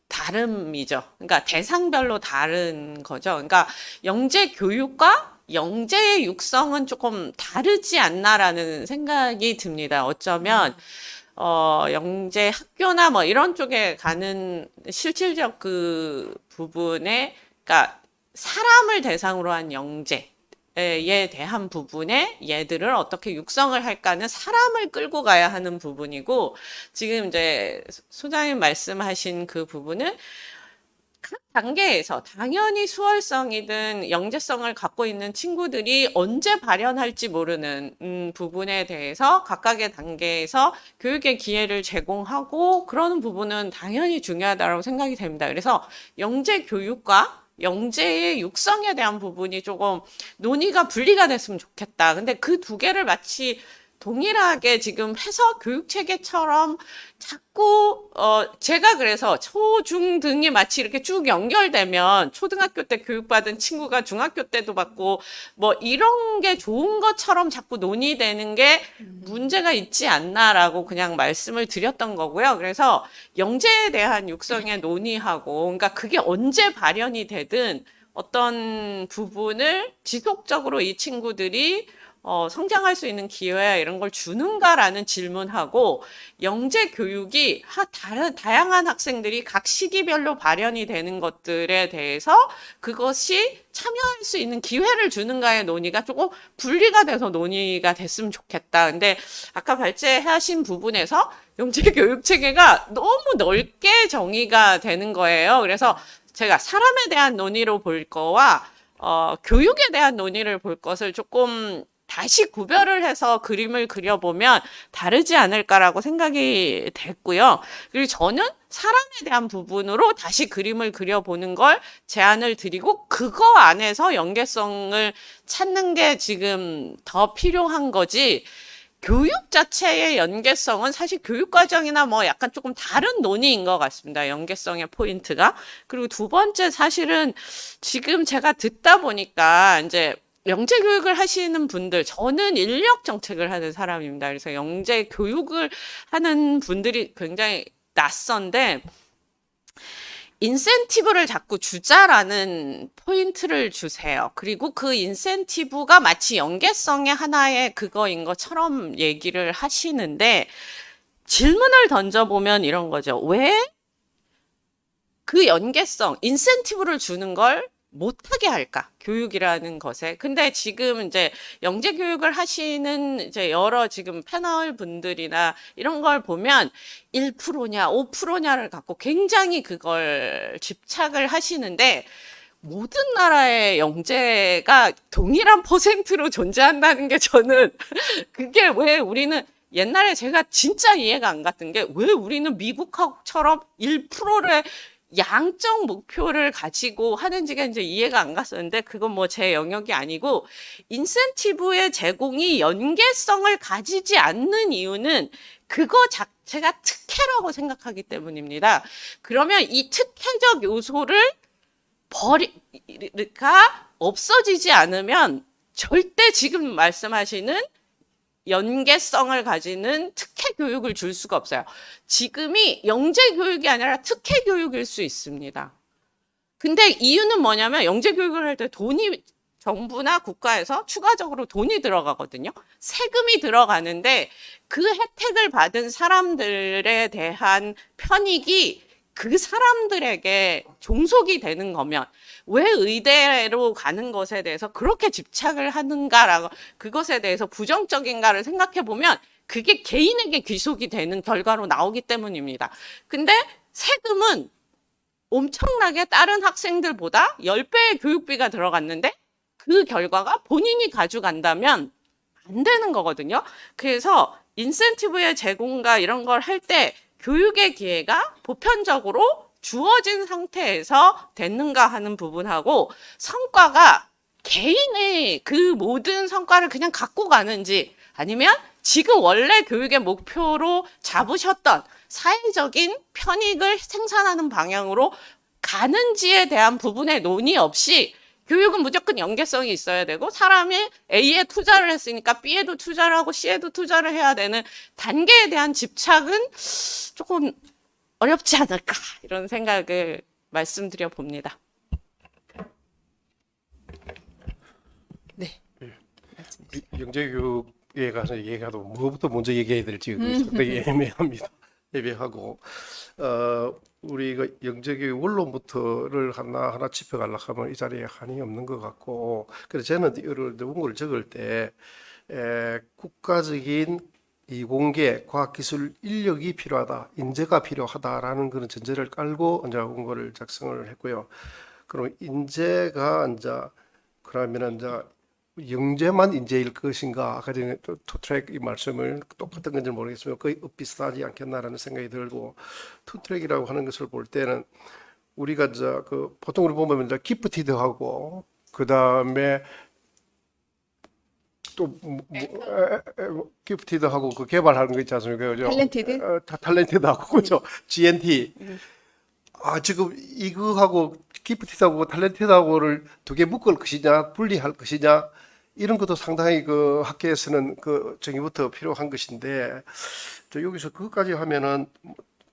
다름이죠. 그러니까 대상별로 다른 거죠. 그러니까 영재 교육과 영재의 육성은 조금 다르지 않나라는 생각이 듭니다. 어쩌면 영재 학교나 뭐 이런 쪽에 가는 실질적 그 부분에, 그러니까 사람을 대상으로 한 영재에 대한 부분에 얘들을 어떻게 육성을 할까는 사람을 끌고 가야 하는 부분이고, 지금 이제 소장님 말씀하신 그 부분은 각 단계에서 당연히 수월성이든 영재성을 갖고 있는 친구들이 언제 발현할지 모르는 부분에 대해서 각각의 단계에서 교육의 기회를 제공하고 그러는 부분은 당연히 중요하다고 생각이 됩니다. 그래서 영재 교육과 영재의 육성에 대한 부분이 조금 논의가 분리가 됐으면 좋겠다. 근데 그 두 개를 마치 동일하게 지금 해서 교육 체계처럼 자꾸 제가 그래서 초, 중 등이 마치 이렇게 쭉 연결되면 초등학교 때 교육받은 친구가 중학교 때도 받고 뭐 이런 게 좋은 것처럼 자꾸 논의되는 게 문제가 있지 않나라고 그냥 말씀을 드렸던 거고요. 그래서 영재에 대한 육성에 논의하고, 그러니까 그게 언제 발현이 되든 어떤 부분을 지속적으로 이 친구들이 성장할 수 있는 기회 이런 걸 주는가라는 질문하고, 영재 교육이 다양한 학생들이 각 시기별로 발현이 되는 것들에 대해서 그것이 참여할 수 있는 기회를 주는가의 논의가 조금 분리가 돼서 논의가 됐으면 좋겠다. 근데 아까 발제하신 부분에서 영재 교육 체계가 너무 넓게 정의가 되는 거예요. 그래서 제가 사람에 대한 논의로 볼 거와 교육에 대한 논의를 볼 것을 조금 다시 구별을 해서 그림을 그려보면 다르지 않을까라고 생각이 됐고요. 그리고 저는 사람에 대한 부분으로 다시 그림을 그려보는 걸 제안을 드리고, 그거 안에서 연계성을 찾는 게 지금 더 필요한 거지, 교육 자체의 연계성은 사실 교육과정이나 뭐 약간 조금 다른 논의인 것 같습니다. 연계성의 포인트가. 그리고 두 번째, 사실은 지금 제가 듣다 보니까 이제 영재 교육을 하시는 분들, 저는 인력 정책을 하는 사람입니다. 그래서 영재 교육을 하는 분들이 굉장히 낯선데, 인센티브를 자꾸 주자라는 포인트를 주세요. 그리고 그 인센티브가 마치 연계성의 하나의 그거인 것처럼 얘기를 하시는데, 질문을 던져보면 이런 거죠. 왜 그 연계성, 인센티브를 주는 걸 못하게 할까? 교육이라는 것에. 근데 지금 이제 영재 교육을 하시는 이제 여러 지금 패널 분들이나 이런 걸 보면 1%냐, 5%냐를 갖고 굉장히 그걸 집착을 하시는데, 모든 나라의 영재가 동일한 퍼센트로 존재한다는 게 저는 그게 왜 우리는 옛날에 제가 진짜 이해가 안 갔던 게 왜 우리는 미국처럼 1%의 양적 목표를 가지고 하는지가 이제 이해가 안 갔었는데, 그건 뭐 제 영역이 아니고, 인센티브의 제공이 연계성을 가지지 않는 이유는 그거 자체가 특혜라고 생각하기 때문입니다. 그러면 이 특혜적 요소를 버리가 없어지지 않으면 절대 지금 말씀하시는 연계성을 가지는 특혜 교육을 줄 수가 없어요. 지금이 영재 교육이 아니라 특혜 교육일 수 있습니다. 근데 이유는 뭐냐면 영재 교육을 할 때 돈이 정부나 국가에서 추가적으로 돈이 들어가거든요. 세금이 들어가는데 그 혜택을 받은 사람들에 대한 편익이 그 사람들에게 종속이 되는 거면 왜 의대로 가는 것에 대해서 그렇게 집착을 하는가라고, 그것에 대해서 부정적인가를 생각해 보면 그게 개인에게 귀속이 되는 결과로 나오기 때문입니다. 근데 세금은 엄청나게 다른 학생들보다 10배의 교육비가 들어갔는데 그 결과가 본인이 가져간다면 안 되는 거거든요. 그래서 인센티브의 제공과 이런 걸 할 때 교육의 기회가 보편적으로 주어진 상태에서 됐는가 하는 부분하고, 성과가 개인의 그 모든 성과를 그냥 갖고 가는지, 아니면 지금 원래 교육의 목표로 잡으셨던 사회적인 편익을 생산하는 방향으로 가는지에 대한 부분에 논의 없이 교육은 무조건 연계성이 있어야 되고, 사람이 A에 투자를 했으니까 B에도 투자를 하고 C에도 투자를 해야 되는 단계에 대한 집착은 조금 어렵지 않을까, 이런 생각을 말씀드려 봅니다. 네. 영재 교육에 가서 얘기하도 뭐부터 먼저 얘기해야 될지 상당히 애매합니다. 애매하고 우리가 영재 교육 원론부터를 하나 짚어가려고 하면 이 자리에 한이 없는 것 같고, 그래서 저는 이런 원고를 적을 때 국가적인 이공계 과학기술 인력이 필요하다, 인재가 필요하다라는 그런 전제를 깔고 이제 원고를 작성을 했고요. 그럼 인재가 이제 그러면은 이제 영재만 인재일 것인가? 아까 전에 투트랙 이 말씀을 똑같은 건지 모르겠지만 거의 엇비슷하지 않겠나라는 생각이 들고, 투트랙이라고 하는 것을 볼 때는 우리가 이제 그 보통으로 보면 이제 기프티드하고 그 다음에 또 기프티드하고 그 개발하는 거 있지 않습니까? 그죠? 탤런티드? 탤런티드하고 그죠? GNT. 지금 이거하고 기프티드하고 탤런티드하고를 두 개 묶을 것이냐, 분리할 것이냐, 이런 것도 상당히 그 학계에서는 그 정의부터 필요한 것인데, 여기서 그것까지 하면은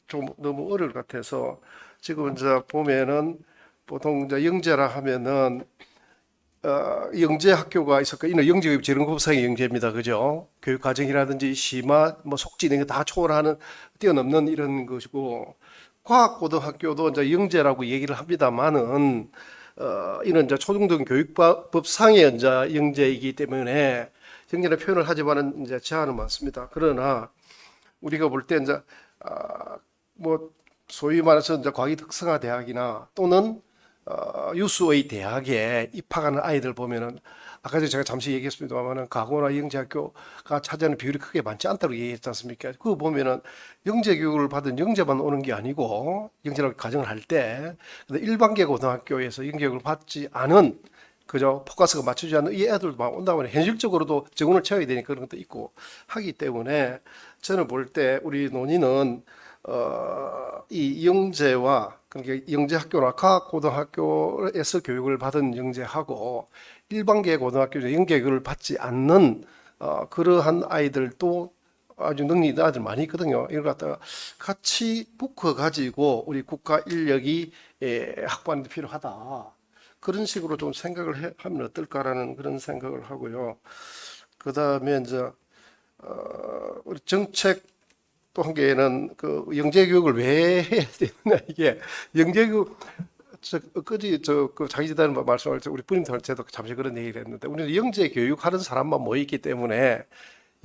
좀 너무 어려울 것 같아서, 지금 이제 보면은 보통 이제 영재라 하면은 영재 학교가 있었고, 이는 영재교육 재능급상의 영재입니다. 그죠? 교육 과정이라든지 심화, 뭐 속지 이런 거 다 초월하는, 뛰어넘는 이런 것이고, 과학고등학교도 이제 영재라고 얘기를 합니다만은, 이는 이제 초중등 교육법상의 이제 영재이기 때문에 영재라는 표현을 하지만은 이제 제한은 많습니다. 그러나 우리가 볼 때 이제 뭐 소위 말해서 이제 과기 특성화 대학이나 또는 유수의 대학에 입학하는 아이들 보면은, 아까 제가 잠시 얘기했습니다만은 가고나 영재학교가 차지하는 비율이 크게 많지 않다고 얘기했지 않습니까? 그거 보면은 영재 교육을 받은 영재만 오는 게 아니고, 영재라고 가정을 할 때 일반계 고등학교에서 영재 교육을 받지 않은, 그죠? 포커스가 맞추지 않는 이 애들도 막 온다면 현실적으로도 정원을 채워야 되니까 그런 것도 있고 하기 때문에, 저는 볼 때 우리 논의는 이 영재와 그러니까 영재학교나 과학고등학교에서 교육을 받은 영재하고 일반계 고등학교 영재교육을 받지 않는 그러한 아이들도 아주 능력 있는 아이들 많이 있거든요. 이걸 갖다가 같이 묶어 가지고 우리 국가 인력이 확보하는 데 필요하다. 그런 식으로 좀 생각을 하면 어떨까라는 그런 생각을 하고요. 그다음에 이제 우리 정책 또 한 개는 그 영재 교육을 왜 해야 되느냐 이게 영재 교육 그 자기재단 말씀할 때 우리 부님한테도 잠시 그런 얘기를 했는데 우리는 영재 교육하는 사람만 모여 있기 때문에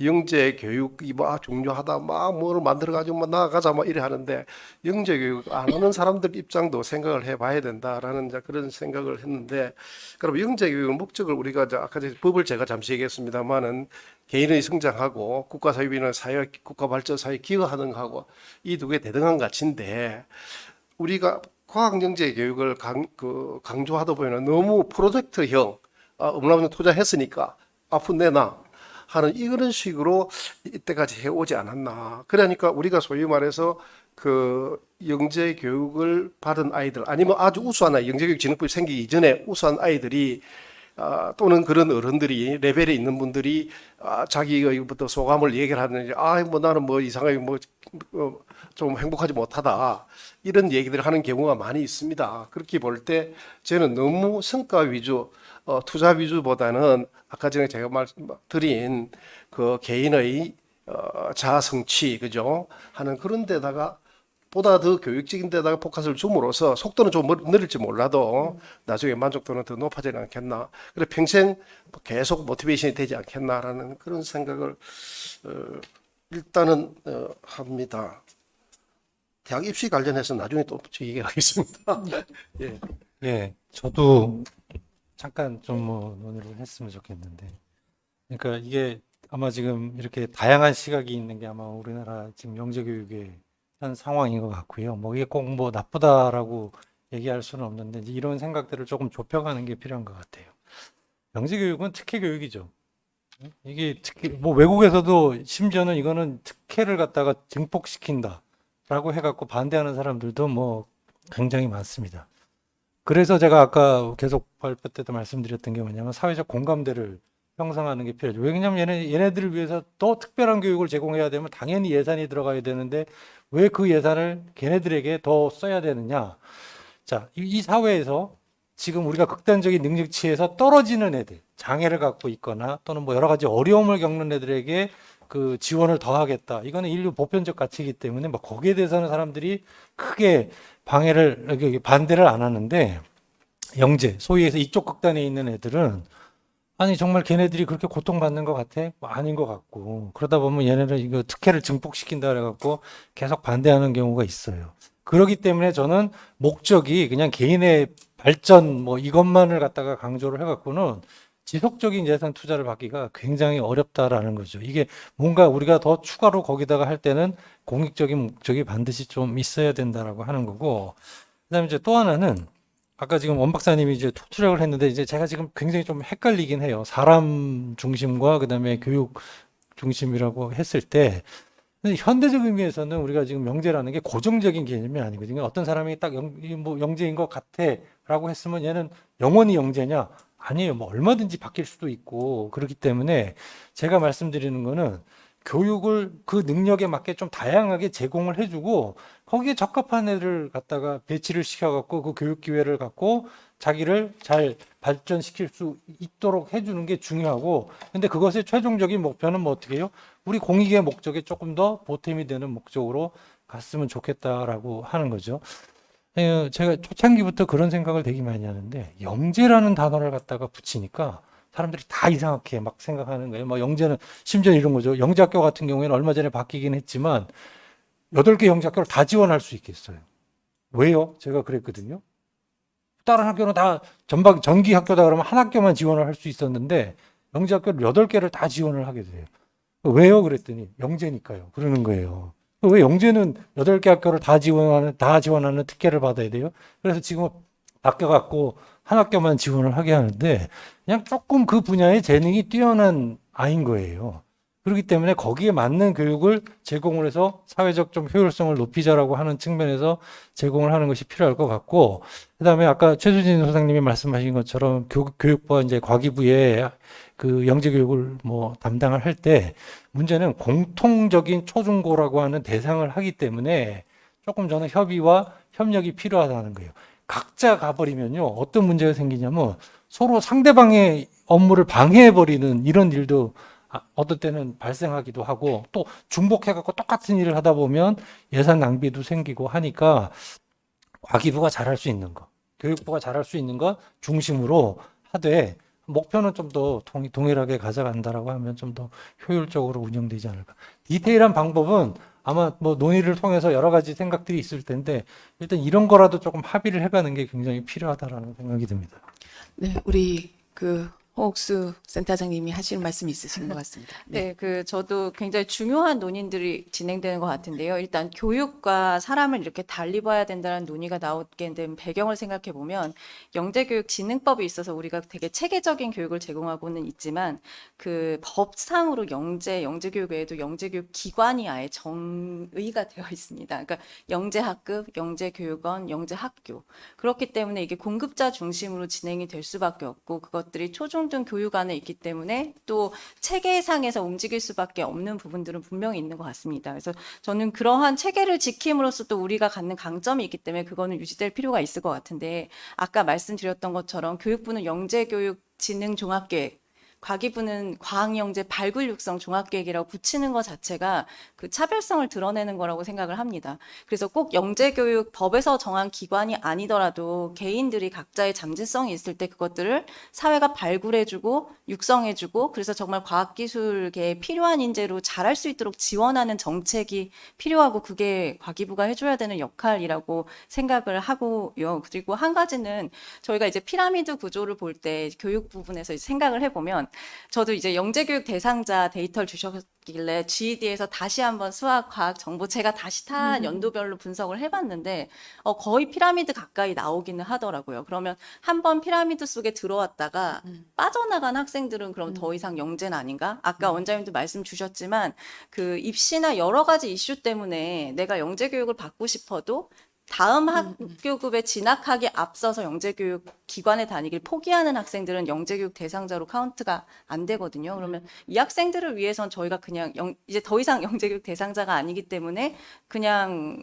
영재 교육이 막 중요하다 막 뭐를 만들어 가지고 막 나아가자 막 이래 하는데 영재 교육 안 하는 사람들 입장도 생각을 해봐야 된다라는 이제 그런 생각을 했는데 그럼 영재 교육 목적을 우리가 이제 아까 법을 제가 잠시 얘기했습니다만은 개인의 성장하고 국가 사회비는 사회 국가 발전 사회 기여하는 거하고 이 두 개 대등한 가치인데 우리가 과학 영재 교육을 강조하다 보면 너무 프로젝트형 얼마나 투자했으니까 앞으로 내놔 하는 이런 식으로 이때까지 해오지 않았나. 그러니까 우리가 소위 말해서 그 영재 교육을 받은 아이들 아니면 아주 우수한 아이, 영재교육 진흥법이 생기기 이전에 우수한 아이들이 또는 그런 어른들이 레벨에 있는 분들이 자기부터 소감을 얘기를 하는지 뭐 나는 뭐 이상하게 뭐 좀 행복하지 못하다 이런 얘기들을 하는 경우가 많이 있습니다. 그렇게 볼 때 저는 너무 성과 위주 투자 위주보다는 아까 전에 제가 말씀드린 그 개인의 자아 성취 그죠 하는 그런 데다가 보다 더 교육적인 데다가 포커스를 줌으로써 속도는 좀 느릴지 몰라도 나중에 만족도는 더 높아지지 않겠나. 그래 평생 계속 모티베이션이 되지 않겠나라는 그런 생각을 일단은 합니다. 대학 입시 관련해서 나중에 또 얘기하겠습니다. 예. 예, 저도 잠깐 좀 뭐 논의를 했으면 좋겠는데, 그러니까 이게 아마 지금 이렇게 다양한 시각이 있는 게 아마 우리나라 지금 영재 교육의 한 상황인 것 같고요. 뭐 이게 꼭 뭐 나쁘다라고 얘기할 수는 없는데 이제 이런 생각들을 조금 좁혀가는 게 필요한 것 같아요. 영재 교육은 특혜 교육이죠. 이게 특혜, 뭐 외국에서도 심지어는 이거는 특혜를 갖다가 증폭시킨다라고 해갖고 반대하는 사람들도 뭐 굉장히 많습니다. 그래서 제가 아까 계속 발표 때도 말씀드렸던 게 뭐냐면 사회적 공감대를 형성하는 게 필요하죠. 왜냐하면 얘네들을 위해서 더 특별한 교육을 제공해야 되면 당연히 예산이 들어가야 되는데 왜 그 예산을 걔네들에게 더 써야 되느냐. 자, 이 사회에서 지금 우리가 극단적인 능력치에서 떨어지는 애들, 장애를 갖고 있거나 또는 뭐 여러 가지 어려움을 겪는 애들에게 그 지원을 더 하겠다. 이거는 인류 보편적 가치이기 때문에 뭐 거기에 대해서는 사람들이 크게 반대를 안 하는데 영재, 소위 해서 이쪽 극단에 있는 애들은 아니 정말 걔네들이 그렇게 고통받는 것 같아? 뭐 아닌 것 같고 그러다 보면 얘네는 이거 특혜를 증폭시킨다 그래갖고 계속 반대하는 경우가 있어요. 그렇기 때문에 저는 목적이 그냥 개인의 발전 뭐 이것만을 갖다가 강조를 해갖고는 지속적인 예산 투자를 받기가 굉장히 어렵다라는 거죠. 이게 뭔가 우리가 더 추가로 거기다가 할 때는 공익적인 목적이 반드시 좀 있어야 된다라고 하는 거고, 그다음에 이제 또 하나는 아까 지금 원 박사님이 이제 투트랙을 했는데 이제 제가 지금 굉장히 좀 헷갈리긴 해요. 사람 중심과 그다음에 교육 중심이라고 했을 때 근데 현대적 의미에서는 우리가 지금 영재라는 게 고정적인 개념이 아니거든요. 어떤 사람이 딱 뭐 영재인 것 같아라고 했으면 얘는 영원히 영재냐? 아니에요. 뭐 얼마든지 바뀔 수도 있고 그렇기 때문에 제가 말씀드리는 거는 교육을 그 능력에 맞게 좀 다양하게 제공을 해주고 거기에 적합한 애를 갖다가 배치를 시켜갖고 그 교육 기회를 갖고 자기를 잘 발전시킬 수 있도록 해주는 게 중요하고 근데 그것의 최종적인 목표는 뭐 어떻게 해요? 우리 공익의 목적에 조금 더 보탬이 되는 목적으로 갔으면 좋겠다라고 하는 거죠. 제가 초창기부터 그런 생각을 되게 많이 하는데 영재라는 단어를 갖다가 붙이니까 사람들이 다 이상하게 막 생각하는 거예요. 뭐 영재는 심지어 이런 거죠. 영재학교 같은 경우에는 얼마 전에 바뀌긴 했지만 8개 영재학교를 다 지원할 수 있겠어요. 왜요? 제가 그랬거든요. 다른 학교는 다 전기 학교다 그러면 한 학교만 지원을 할 수 있었는데 영재학교를 8개를 다 지원을 하게 돼요. 왜요? 그랬더니 영재니까요. 그러는 거예요. 왜 영재는 8개 학교를 다 지원하는 특혜를 받아야 돼요? 그래서 지금 바뀌어갖고 한 학교만 지원을 하게 하는데 그냥 조금 그 분야의 재능이 뛰어난 아이인 거예요. 그렇기 때문에 거기에 맞는 교육을 제공을 해서 사회적 좀 효율성을 높이자라고 하는 측면에서 제공을 하는 것이 필요할 것 같고, 그다음에 아까 최수진 소장님이 말씀하신 것처럼 교육부와 이제 과기부의 그 영재 교육을 뭐 담당을 할 때 문제는 공통적인 초중고라고 하는 대상을 하기 때문에 조금 저는 협의와 협력이 필요하다는 거예요. 각자 가버리면요, 어떤 문제가 생기냐면 서로 상대방의 업무를 방해해버리는 이런 일도 어떨 때는 발생하기도 하고, 또 중복해갖고 똑같은 일을 하다 보면 예산 낭비도 생기고 하니까 과기부가 잘할 수 있는 거, 교육부가 잘할 수 있는 것 중심으로 하되, 목표는 좀 더 동일하게 가져간다라고 하면 좀 더 효율적으로 운영되지 않을까. 디테일한 방법은 아마 뭐 논의를 통해서 여러 가지 생각들이 있을 텐데, 일단 이런 거라도 조금 합의를 해가는 게 굉장히 필요하다라는 생각이 듭니다. 네, 우리 그 홍옥수 센터장님이 하실 말씀 있으신 것 같습니다. 네, 저도 굉장히 중요한 논의들이 진행되는 것 같은데요. 일단 교육과 사람을 이렇게 달리 봐야 된다는 논의가 나오게 된 배경을 생각해 보면, 영재교육진흥법이 있어서 우리가 되게 체계적인 교육을 제공하고는 있지만, 그 법상으로 영재교육 외에도 영재교육 기관이 아예 정의가 되어 있습니다. 그러니까 영재학급, 영재교육원, 영재학교. 그렇기 때문에 이게 공급자 중심으로 진행이 될 수밖에 없고, 그것들이 초중등 교육 안에 있기 때문에 또 체계상에서 움직일 수밖에 없는 부분들은 분명히 있는 것 같습니다. 그래서 저는 그러한 체계를 지킴으로써 또 우리가 갖는 강점이 있기 때문에 그거는 유지될 필요가 있을 것 같은데, 아까 말씀드렸던 것처럼 교육부는 영재교육 진흥 종합계획, 과기부는 과학영재 발굴육성 종합계획이라고 붙이는 것 자체가 그 차별성을 드러내는 거라고 생각을 합니다. 그래서 꼭 영재교육 법에서 정한 기관이 아니더라도 개인들이 각자의 잠재성이 있을 때 그것들을 사회가 발굴해주고 육성해주고, 그래서 정말 과학기술계에 필요한 인재로 잘할 수 있도록 지원하는 정책이 필요하고, 그게 과기부가 해줘야 되는 역할이라고 생각을 하고요. 그리고 한 가지는 저희가 이제 피라미드 구조를 볼 때 교육 부분에서 생각을 해보면, 저도 이제 영재교육 대상자 데이터를 주셨길래 GED에서 다시 한번 수학, 과학, 정보 제가 다시 다 연도별로 분석을 해봤는데 거의 피라미드 가까이 나오기는 하더라고요. 그러면 한번 피라미드 속에 들어왔다가 빠져나간 학생들은 그럼 더 이상 영재는 아닌가? 아까 원장님도 말씀 주셨지만 그 입시나 여러 가지 이슈 때문에 내가 영재교육을 받고 싶어도 다음 학교급에 진학하기 앞서서 영재교육 기관에 다니길 포기하는 학생들은 영재교육 대상자로 카운트가 안 되거든요. 그러면 이 학생들을 위해선 저희가 그냥 이제 더 이상 영재교육 대상자가 아니기 때문에 그냥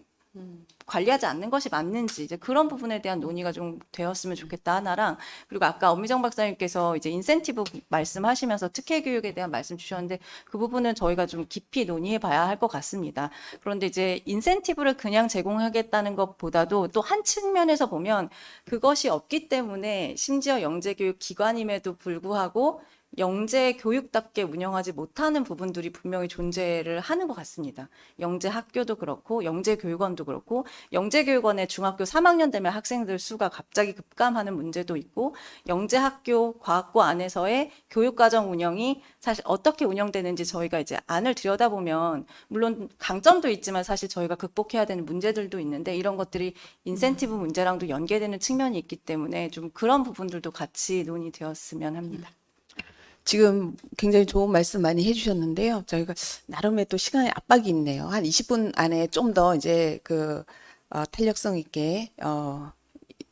관리하지 않는 것이 맞는지, 이제 그런 부분에 대한 논의가 좀 되었으면 좋겠다 하나랑, 그리고 아까 엄미정 박사님께서 이제 인센티브 말씀하시면서 특혜 교육에 대한 말씀 주셨는데, 그 부분은 저희가 좀 깊이 논의해 봐야 할 것 같습니다. 그런데 이제 인센티브를 그냥 제공하겠다는 것보다도 또 한 측면에서 보면 그것이 없기 때문에 심지어 영재교육 기관임에도 불구하고 영재 교육답게 운영하지 못하는 부분들이 분명히 존재를 하는 것 같습니다. 영재 학교도 그렇고 영재 교육원도 그렇고, 영재 교육원에 중학교 3학년 되면 학생들 수가 갑자기 급감하는 문제도 있고, 영재 학교 과학고 안에서의 교육과정 운영이 사실 어떻게 운영되는지 저희가 이제 안을 들여다보면 물론 강점도 있지만 사실 저희가 극복해야 되는 문제들도 있는데, 이런 것들이 인센티브 문제랑도 연계되는 측면이 있기 때문에 좀 그런 부분들도 같이 논의되었으면 합니다. 지금 굉장히 좋은 말씀 많이 해주셨는데요. 저희가 나름의 또 시간의 압박이 있네요. 한 20분 안에 좀 더 이제 탄력성 있게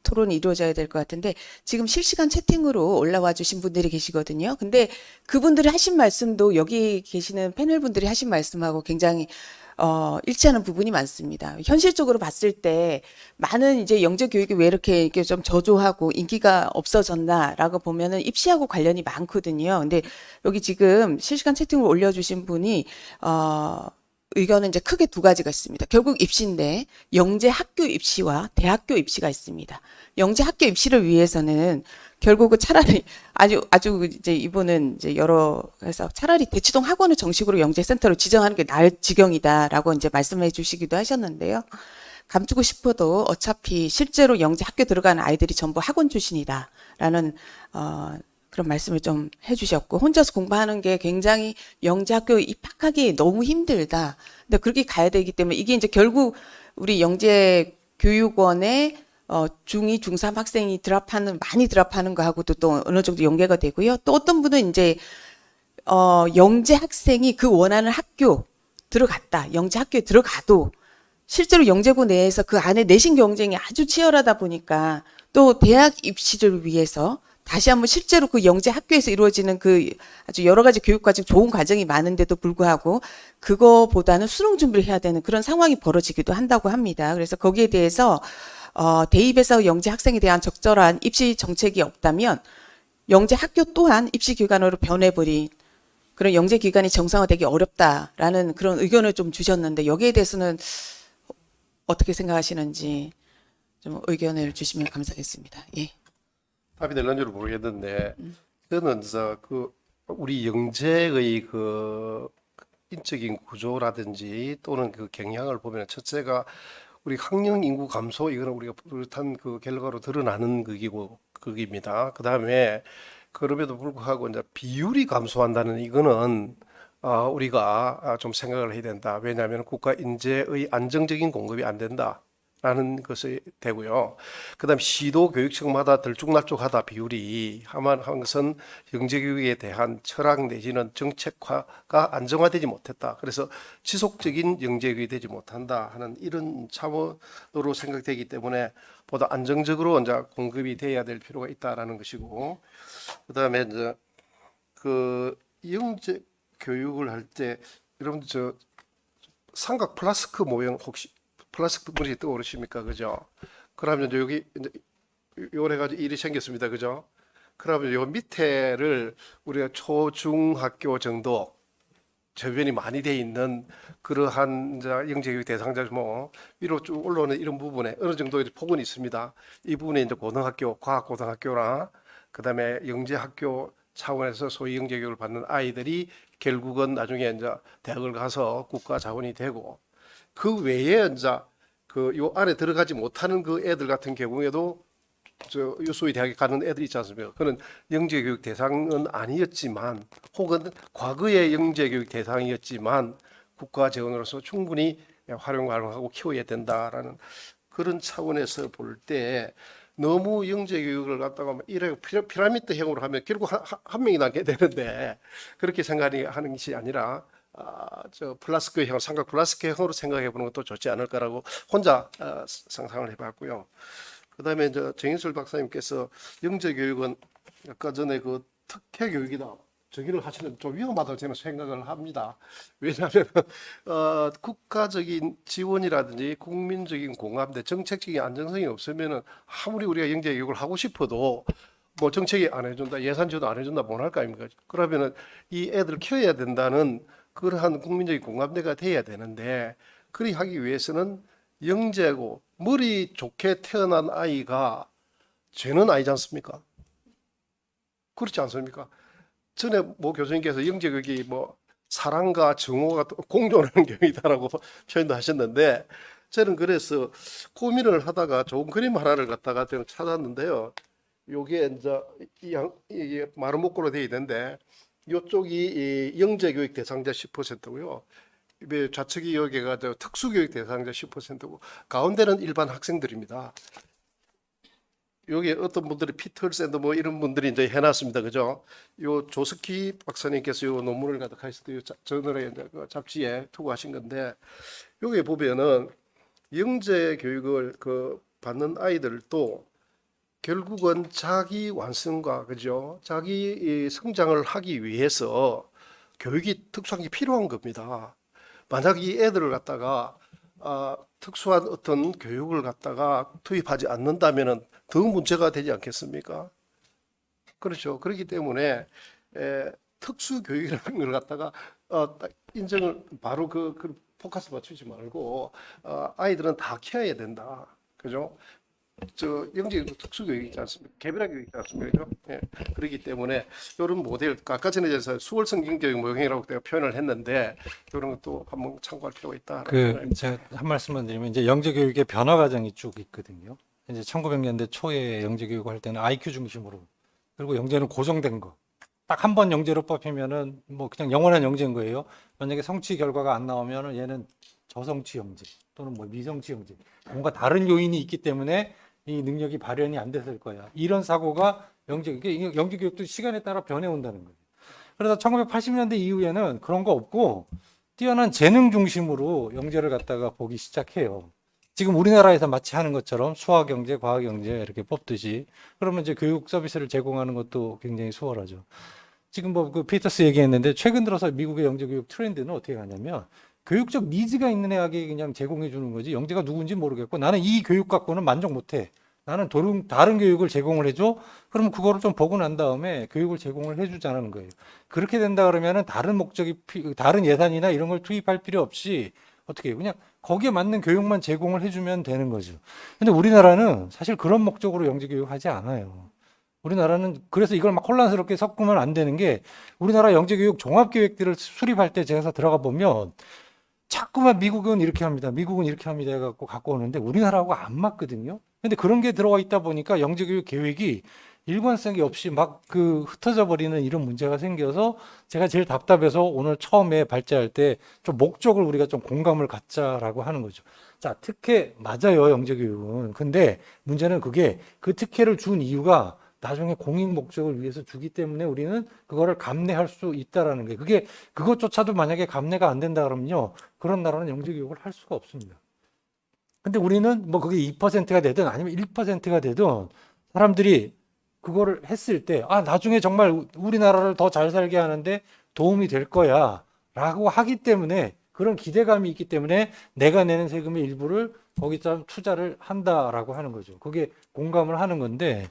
토론이 이루어져야 될 것 같은데, 지금 실시간 채팅으로 올라와 주신 분들이 계시거든요. 근데 그분들이 하신 말씀도 여기 계시는 패널 분들이 하신 말씀하고 굉장히 일치하는 부분이 많습니다. 현실적으로 봤을 때 많은 이제 영재 교육이 왜 이렇게 좀 저조하고 인기가 없어졌나라고 보면은 입시하고 관련이 많거든요. 근데 여기 지금 실시간 채팅을 올려주신 분이 의견은 이제 크게 두 가지가 있습니다. 결국 입시인데 영재 학교 입시와 대학교 입시가 있습니다. 영재 학교 입시를 위해서는 결국은 차라리 아주 이제 이분은 이제 해서 차라리 대치동 학원을 정식으로 영재센터로 지정하는 게 나을 지경이다라고 이제 말씀해 주시기도 하셨는데요. 감추고 싶어도 어차피 실제로 영재 학교 들어가는 아이들이 전부 학원 출신이다라는 그런 말씀을 좀 해주셨고, 혼자서 공부하는 게 굉장히 영재 학교 입학하기 너무 힘들다. 근데 그렇게 가야 되기 때문에 이게 이제 결국 우리 영재 교육원에 중2, 중3 학생이 많이 드랍하는 거하고도 또 어느 정도 연계가 되고요. 또 어떤 분은 이제 영재 학생이 그 원하는 학교 들어갔다. 영재 학교에 들어가도 실제로 영재고 내에서 그 안에 내신 경쟁이 아주 치열하다 보니까 또 대학 입시를 위해서 다시 한번 실제로 그 영재 학교에서 이루어지는 그 아주 여러 가지 교육 과정, 좋은 과정이 많은데도 불구하고 그거보다는 수능 준비를 해야 되는 그런 상황이 벌어지기도 한다고 합니다. 그래서 거기에 대해서 대입에서 영재 학생에 대한 적절한 입시 정책이 없다면 영재 학교 또한 입시 기관으로 변해버린 그런 영재 기관이 정상화되기 어렵다라는 그런 의견을 좀 주셨는데 여기에 대해서는 어떻게 생각하시는지 좀 의견을 주시면 감사하겠습니다. 예. 답이 될는 줄 모르겠는데 저는 우리 영재의 그 인적인 구조라든지 또는 그 경향을 보면 첫째가 우리 학령 인구 감소 이거는 우리가 뚜렷한 그 결과로 드러나는 극입니다. 그 다음에 그럼에도 불구하고 이제 비율이 감소한다는 이거는 우리가 좀 생각을 해야 된다. 왜냐하면 국가 인재의 안정적인 공급이 안 된다라는 것이 되고요. 그다음 시도 교육청마다 들쭉날쭉하다 비율이 한 것은 영재교육에 대한 철학 내지는 정책화가 안정화되지 못했다. 그래서 지속적인 영재교육이 되지 못한다 하는 이런 차원으로 생각되기 때문에 보다 안정적으로 이제 공급이 돼야 될 필요가 있다라는 것이고, 그다음에 이제 그 영재 교육을 할 때 여러분들 저 삼각 플라스크 모형 혹시 플라스크 분이 떠오르십니까? 그죠? 그러면 이제 여기 이제 요래 가지고 일이 생겼습니다. 그죠? 그러면 요 밑에를 우리가 초중학교 정도 저변이 많이 돼 있는 그러한 이제 영재교육 대상자 뭐 위로 쭉 올라오는 이런 부분에 어느 정도 폭은 있습니다. 이 부분에 이제 고등학교, 과학고등학교나 그다음에 영재학교 차원에서 소위 영재교육을 받는 아이들이 결국은 나중에 이제 대학을 가서 국가 자원이 되고, 그 외에 이제 그 요 안에 들어가지 못하는 그 애들 같은 경우에도 저 소위 대학에 가는 애들이 있지 않습니까? 그는 영재교육 대상은 아니었지만 혹은 과거의 영재교육 대상이었지만 국가 재원으로서 충분히 활용하고 키워야 된다라는 그런 차원에서 볼 때 너무 영재교육을 갖다가 이래 피라미드형으로 하면 결국 한 명이 남게 되는데 그렇게 생각하는 것이 아니라 저 플라스크형, 삼각 플라스크형으로 생각해 보는 것도 좋지 않을까라고 혼자 상상을 해봤고요. 그다음에 이제 정인술 박사님께서 영재교육은 아까 전에 그 특혜 교육이다 정의를 하시는 좀 위험하다고 저는 생각을 합니다. 왜냐하면 국가적인 지원이라든지 국민적인 공감대, 정책적인 안정성이 없으면은 아무리 우리가 영재교육을 하고 싶어도 뭐 정책이 안 해준다, 예산 지원도 안 해준다, 못 할 거 아닙니까? 그러면은 이 애들 키워야 된다는 그러한 국민적인 공감대가 돼야 되는데, 그리 하기 위해서는 영재고 머리 좋게 태어난 아이가 죄는 아니지 않습니까? 그렇지 않습니까? 전에 뭐 교수님께서 영재교육이 뭐 사랑과 정오가 공존하는 교육이다라고 표현도 하셨는데, 저는 그래서 고민을 하다가 좋은 그림 하나를 갖다가 좀 찾았는데요. 요게 이제 이게 마루목고로 되어 있는데 이쪽이 영재교육 대상자 10%고요. 좌측이 여기가 특수교육 대상자 10%고 가운데는 일반 학생들입니다. 여기 어떤 분들이 피터 샌더 뭐 이런 분들이 이제 해놨습니다. 그죠? 요 조스키 박사님께서 요 논문을 갖다 카이스트 저널에 그 잡지에 투고하신 건데, 여기 보면은 영재 교육을 그 받는 아이들도 결국은 자기 완성과 그죠? 자기 성장을 하기 위해서 교육이 특수한 게 필요한 겁니다. 만약 이 애들을 갖다가 특수한 어떤 교육을 갖다가 투입하지 않는다면은 더 문제가 되지 않겠습니까? 그렇죠. 그렇기 때문에 특수 교육이라는 걸 갖다가 딱 인정을 바로 그 포커스 맞추지 말고 아이들은 다 키워야 된다. 그죠? 저 영재교육도 특수교육이 있지 않습니까? 개별화 교육이 있지 않습니까? 그죠? 예. 그렇기 때문에 이런 모델, 아까 전에 수월성 영재교육 모형이라고 내가 표현을 했는데 이런 것도 한번 참고할 필요가 있다. 제가 한 말씀만 드리면 이제 영재교육의 변화 과정이 쭉 있거든요. 이제 1900년대 초에 영재교육을 할 때는 IQ 중심으로, 그리고 영재는 고정된 거. 딱 한 번 영재로 뽑히면은 뭐 그냥 영원한 영재인 거예요. 만약에 성취 결과가 안 나오면은 얘는 저성취 영재 또는 뭐 미성취 영재, 뭔가 다른 요인이 있기 때문에 이 능력이 발현이 안 됐을 거야. 이런 사고가 영재교육도 시간에 따라 변해온다는 거예요. 그러다 1980년대 이후에는 그런 거 없고 뛰어난 재능 중심으로 영재를 갖다가 보기 시작해요. 지금 우리나라에서 마치 하는 것처럼 수학 영재, 과학 영재 이렇게 뽑듯이 그러면 이제 교육 서비스를 제공하는 것도 굉장히 수월하죠. 지금 뭐 그 피터스 얘기했는데 최근 들어서 미국의 영재 교육 트렌드는 어떻게 가냐면 교육적 니즈가 있는 애에게 그냥 제공해 주는 거지 영재가 누군지 모르겠고 나는 이 교육 갖고는 만족 못 해. 나는 다른 교육을 제공을 해줘. 그러면 그거를 좀 보고 난 다음에 교육을 제공을 해주자는 거예요. 그렇게 된다 그러면은 다른 목적이 다른 예산이나 이런 걸 투입할 필요 없이 어떻게 해요? 그냥 거기에 맞는 교육만 제공을 해주면 되는 거죠. 근데 우리나라는 사실 그런 목적으로 영재 교육하지 않아요. 우리나라는 그래서 이걸 막 혼란스럽게 섞으면 안 되는 게 우리나라 영재 교육 종합 계획들을 수립할 때 제가 들어가 보면 자꾸만 미국은 이렇게 합니다. 미국은 이렇게 합니다. 해갖고 갖고 오는데 우리나라하고 안 맞거든요. 근데 그런 게 들어와 있다 보니까 영재교육 계획이 일관성이 없이 막 흩어져 버리는 이런 문제가 생겨서 제가 제일 답답해서 오늘 처음에 발제할 때 좀 목적을 우리가 좀 공감을 갖자라고 하는 거죠. 자, 특혜 맞아요, 영재교육은. 근데 문제는 그게 그 특혜를 준 이유가 나중에 공익 목적을 위해서 주기 때문에 우리는 그거를 감내할 수 있다라는 게 그게 그것조차도 만약에 감내가 안 된다 그러면요. 그런 나라는 영재교육을 할 수가 없습니다. 근데 우리는 뭐 그게 2%가 되든 아니면 1%가 되든 사람들이 그거를 했을 때, 아, 나중에 정말 우리나라를 더 잘 살게 하는데 도움이 될 거야 라고 하기 때문에 그런 기대감이 있기 때문에 내가 내는 세금의 일부를 거기다 투자를 한다라고 하는 거죠. 그게 공감을 하는 건데,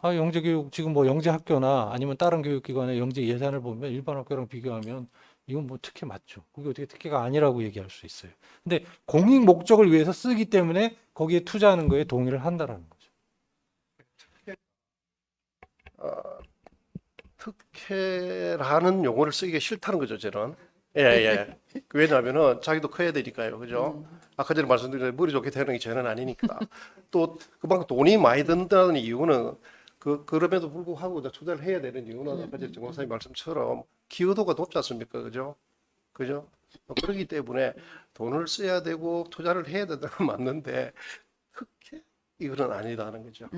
아, 영재교육 지금 뭐 영재학교나 아니면 다른 교육기관의 영재 예산을 보면 일반 학교랑 비교하면 이건 뭐 특혜 맞죠. 그게 어떻게 특혜가 아니라고 얘기할 수 있어요. 근데 공익 목적을 위해서 쓰기 때문에 거기에 투자하는 거에 동의를 한다라는 거죠. 특혜라는 용어를 쓰기가 싫다는 거죠, 저는. 예, 예. 왜냐하면은 자기도 커야 되니까요, 그죠? 아까 전에 말씀드린 대로 머리 좋게 되는 게 저는 아니니까. 또 그만큼 돈이 많이 든다는 이유는 그럼에도 불구하고 투자를 해야 되는 이유는 아까 전에 정 박사님 말씀처럼 기여도가 높지 않습니까, 그죠? 그죠? 그렇기 때문에 돈을 써야 되고 투자를 해야 된다는 건 맞는데 특혜 이거는 아니다는 거죠.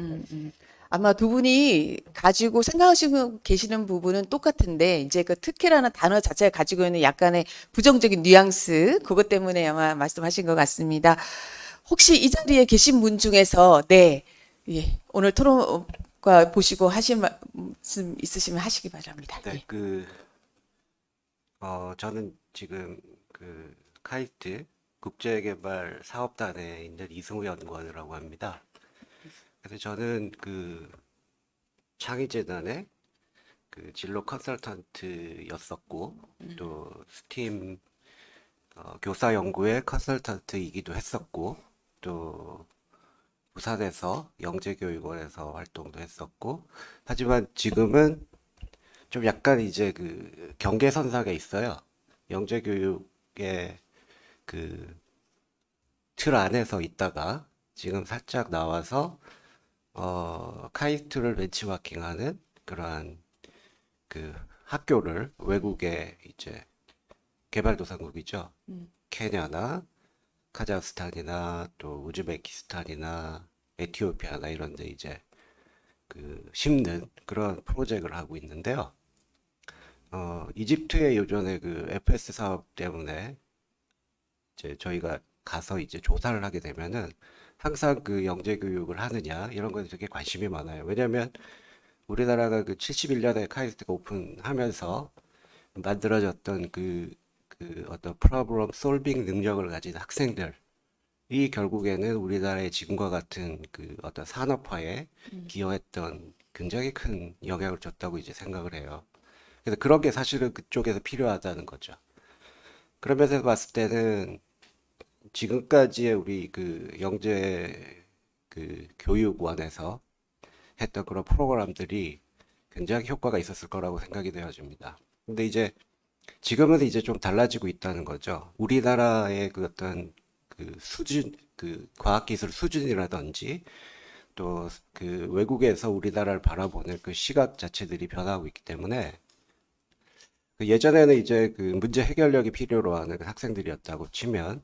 아마 두 분이 가지고 생각하시고 계시는 부분은 똑같은데 이제 그 특혜라는 단어 자체가 가지고 있는 약간의 부정적인 뉘앙스 그것 때문에 아마 말씀하신 것 같습니다. 혹시 이 자리에 계신 분 중에서 네, 예, 오늘 토론과 보시고 하실 말씀 있으시면 하시기 바랍니다. 네, 예. 저는 지금 카이스트 국제개발 사업단에 있는 이승우 연구원이라고 합니다. 그래서 저는 창의재단의 진로 컨설턴트였었고, 또 스팀 교사 연구의 컨설턴트이기도 했었고, 또 부산에서 영재교육원에서 활동도 했었고, 하지만 지금은 좀 약간 이제 경계선상에 있어요. 영재교육의 틀 안에서 있다가 지금 살짝 나와서 카이스트를 벤치마킹하는 그러한 학교를 외국에 이제 개발도상국이죠. 케냐나 카자흐스탄이나 또 우즈베키스탄이나 에티오피아나 이런 데 이제 심는 그런 프로젝트를 하고 있는데요. 이집트의 요전에 FS 사업 때문에 이제 저희가 가서 이제 조사를 하게 되면은 항상 영재 교육을 하느냐 이런 거에 되게 관심이 많아요. 왜냐하면 우리나라가 71년에 카이스트가 오픈하면서 만들어졌던 어떤 프로블럼 솔빙 능력을 가진 학생들이 결국에는 우리나라의 지금과 같은 어떤 산업화에 기여했던 굉장히 큰 영향을 줬다고 이제 생각을 해요. 그래서 그런 게 사실은 그쪽에서 필요하다는 거죠. 그런 면에서 봤을 때는 지금까지의 우리 영재 교육원에서 했던 그런 프로그램들이 굉장히 효과가 있었을 거라고 생각이 되어집니다. 근데 이제 지금은 이제 좀 달라지고 있다는 거죠. 우리나라의 어떤 수준, 과학기술 수준이라든지 또 외국에서 우리나라를 바라보는 시각 자체들이 변하고 있기 때문에 예전에는 이제 문제 해결력이 필요로 하는 학생들이었다고 치면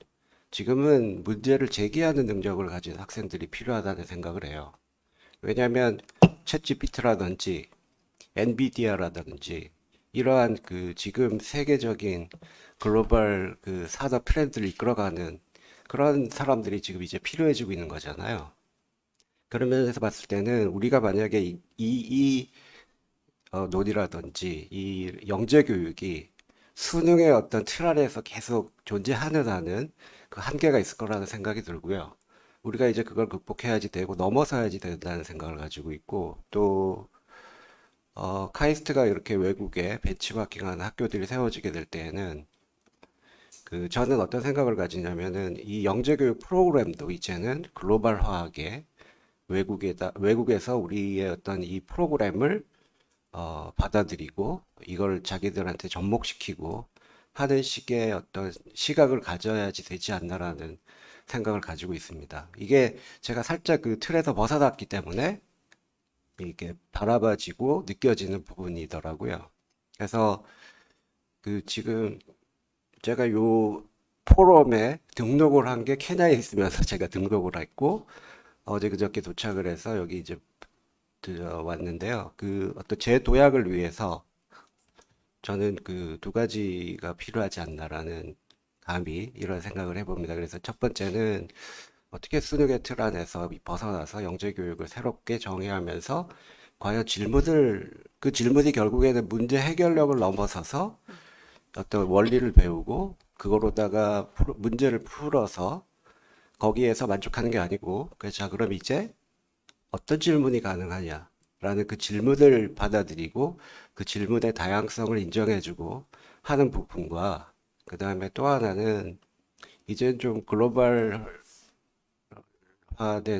지금은 문제를 제기하는 능력을 가진 학생들이 필요하다는 생각을 해요. 왜냐하면 챗GPT라든지 엔비디아라든지 이러한 그 지금 세계적인 글로벌 그 산업 트렌드를 이끌어가는 그런 사람들이 지금 이제 필요해지고 있는 거잖아요. 그런 면에서 봤을 때는 우리가 만약에 논이라든지 이 영재 교육이 수능의 어떤 틀 안에서 계속 존재하는 한은 그 한계가 있을 거라는 생각이 들고요. 우리가 이제 그걸 극복해야지 되고 넘어서야지 된다는 생각을 가지고 있고 또 카이스트가 이렇게 외국에 벤치마킹하는 학교들이 세워지게 될 때에는 그 저는 어떤 생각을 가지냐면은 이 영재교육 프로그램도 이제는 글로벌화하게 외국에서 우리의 어떤 이 프로그램을 받아들이고 이걸 자기들한테 접목시키고 하는 식의 어떤 시각을 가져야지 되지 않나라는 생각을 가지고 있습니다. 이게 제가 살짝 그 틀에서 벗어났기 때문에 이게 바라봐지고 느껴지는 부분이더라고요. 그래서 그 지금 제가 요 포럼에 등록을 한 게 케냐에 있으면서 제가 등록을 했고 어제 그저께 도착을 해서 여기 이제 왔는데요. 그 어떤 제 도약을 위해서 저는 그 두 가지가 필요하지 않나라는 감히 이런 생각을 해봅니다. 그래서 첫 번째는 어떻게 수능의 틀 안에서 벗어나서 영재 교육을 새롭게 정의하면서 과연 그 질문이 결국에는 문제 해결력을 넘어서서 어떤 원리를 배우고 그거로다가 문제를 풀어서 거기에서 만족하는 게 아니고 자 그럼 이제 어떤 질문이 가능하냐라는 그 질문을 받아들이고 그 질문의 다양성을 인정해주고 하는 부분과 그 다음에 또 하나는 이제 좀 글로벌화된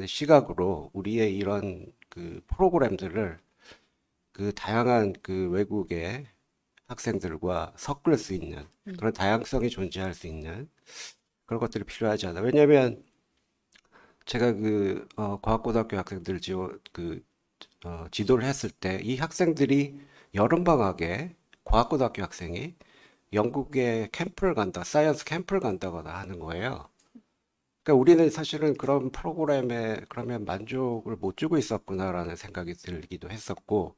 시각으로 우리의 이런 그 프로그램들을 그 다양한 그 외국의 학생들과 섞을 수 있는 그런 다양성이 존재할 수 있는 그런 것들이 필요하지 않나. 왜냐하면 제가 그 과학고등학교 학생들 지도를 했을 때 이 학생들이 여름방학에 과학고등학교 학생이 영국에 캠프를 간다, 사이언스 캠프를 간다거나 하는 거예요. 그러니까 우리는 사실은 그런 프로그램에 그러면 만족을 못 주고 있었구나라는 생각이 들기도 했었고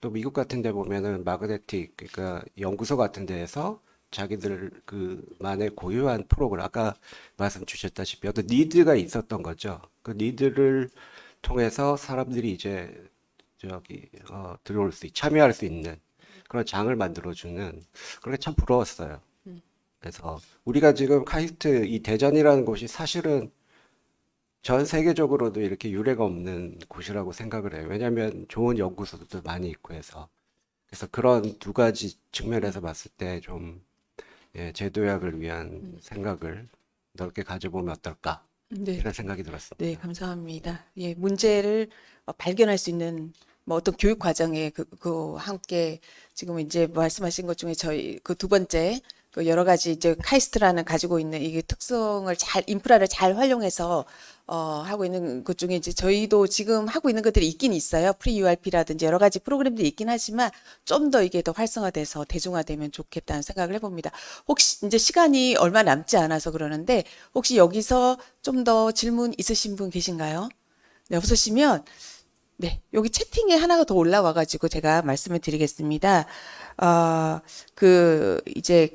또 미국 같은 데 보면은 마그네틱 그러니까 연구소 같은 데에서 자기들 그만의 고유한 프로그램 아까 말씀 주셨다시피 어떤 니드가 있었던 거죠. 그 니드를 통해서 사람들이 이제 참여할 수 있는 그런 장을 만들어주는 그런 게 참 부러웠어요. 그래서 우리가 지금 카이스트 이 대전이라는 곳이 사실은 전 세계적으로도 이렇게 유례가 없는 곳이라고 생각을 해요. 왜냐하면 좋은 연구소들도 많이 있고 해서. 그래서 그런 두 가지 측면에서 봤을 때 좀 제도약을 위한 생각을 넓게 가져보면 어떨까 네. 이런 생각이 들었습니다. 네, 감사합니다. 예, 문제를 발견할 수 있는 뭐 어떤 교육 과정에 그 함께 지금 이제 말씀하신 것 중에 저희 그 두 번째 그 여러 가지 이제 카이스트라는 가지고 있는 이게 특성을 인프라를 잘 활용해서 하고 있는 것 중에 이제 저희도 지금 하고 있는 것들이 있긴 있어요. 프리 URP라든지 여러 가지 프로그램들이 있긴 하지만 좀 더 이게 더 활성화돼서 대중화되면 좋겠다는 생각을 해봅니다. 혹시 이제 시간이 얼마 남지 않아서 그러는데 혹시 여기서 좀 더 질문 있으신 분 계신가요? 네, 없으시면 네, 여기 채팅에 하나가 더 올라와가지고 제가 말씀을 드리겠습니다. 이제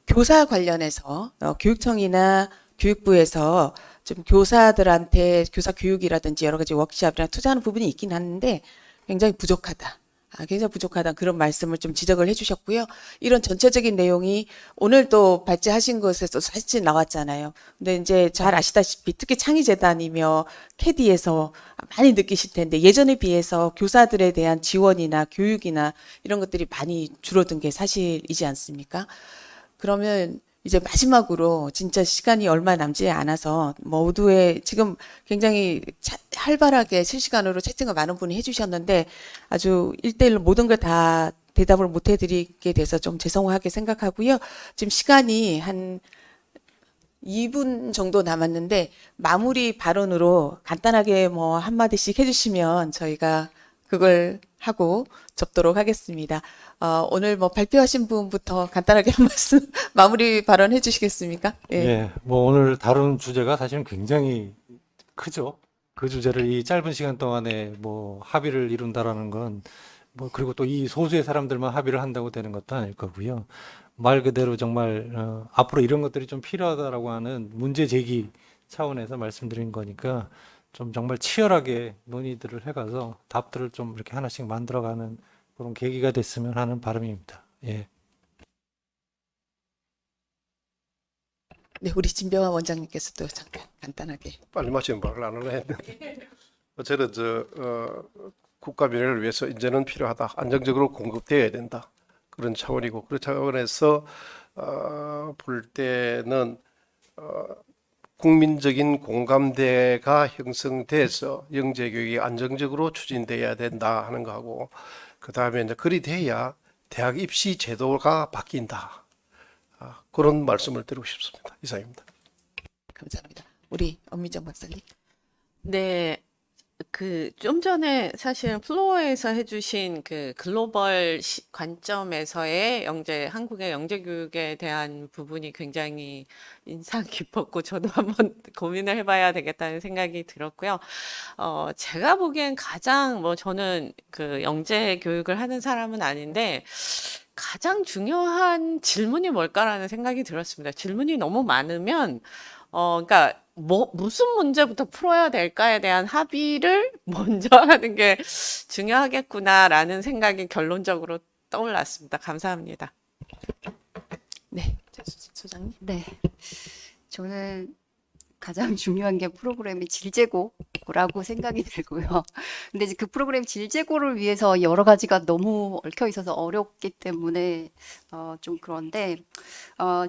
교사 관련해서 교육청이나 교육부에서 좀 교사들한테 교사 교육이라든지 여러 가지 워크숍이나 투자하는 부분이 있긴 한데 굉장히 부족하다. 굉장히 부족하다. 그런 말씀을 좀 지적을 해주셨고요. 이런 전체적인 내용이 오늘 또 발제하신 것에서 사실 나왔잖아요. 근데 이제 잘 아시다시피 특히 창의재단이며 캐디에서 많이 느끼실 텐데 예전에 비해서 교사들에 대한 지원이나 교육이나 이런 것들이 많이 줄어든 게 사실이지 않습니까? 그러면 이제 마지막으로 진짜 시간이 얼마 남지 않아서 모두의 지금 굉장히 활발하게 실시간으로 채팅을 많은 분이 해주셨는데 아주 1대1로 모든 걸 다 대답을 못 해드리게 돼서 좀 죄송하게 생각하고요. 지금 시간이 한 2분 정도 남았는데 마무리 발언으로 간단하게 뭐 한마디씩 해주시면 저희가 그걸 하고 접도록 하겠습니다. 오늘 뭐 발표하신 분부터 간단하게 한 말씀 마무리 발언 해주시겠습니까? 예. 예, 뭐 오늘 다룬 주제가 사실은 굉장히 크죠. 그 주제를 이 짧은 시간 동안에 뭐 합의를 이룬다라는 건 뭐 그리고 또 이 소수의 사람들만 합의를 한다고 되는 것도 아닐 거고요. 말 그대로 정말 앞으로 이런 것들이 좀 필요하다라고 하는 문제 제기 차원에서 말씀드린 거니까 좀 정말 치열하게 논의들을 해가서 답들을 좀 이렇게 하나씩 만들어가는 그런 계기가 됐으면 하는 바람입니다. 예. 네, 우리 진병환 원장님께서도 잠깐 간단하게. 빨리 마치면 말을 안 하려 했는데 저는 국가 미래를 위해서 인재는 필요하다. 안정적으로 공급되어야 된다. 그런 차원이고 그런 차원에서 볼 때는 국민적인 공감대가 형성돼서 영재 교육이 안정적으로 추진돼야 된다 하는 거하고 그 다음에 이제 그리 돼야 대학 입시 제도가 바뀐다. 그런 말씀을 드리고 싶습니다. 이상입니다. 감사합니다. 우리 엄미정 박사님. 네, 그 좀 전에 사실 플로어에서 해주신 그 글로벌 관점에서의 한국의 영재 교육에 대한 부분이 굉장히 인상 깊었고 저도 한번 고민을 해봐야 되겠다는 생각이 들었고요. 제가 보기엔 가장 저는 그 영재 교육을 하는 사람은 아닌데 가장 중요한 질문이 뭘까라는 생각이 들었습니다. 질문이 너무 많으면 그러니까 무슨 문제부터 풀어야 될까에 대한 합의를 먼저 하는 게 중요하겠구나라는 생각이 결론적으로 떠올랐습니다. 감사합니다. 네, 소장님. 네. 저는 가장 중요한 게 프로그램의 질재고라고 생각이 들고요. 근데 이제 그 프로그램 질재고를 위해서 여러 가지가 너무 얽혀 있어서 어렵기 때문에 좀 그런데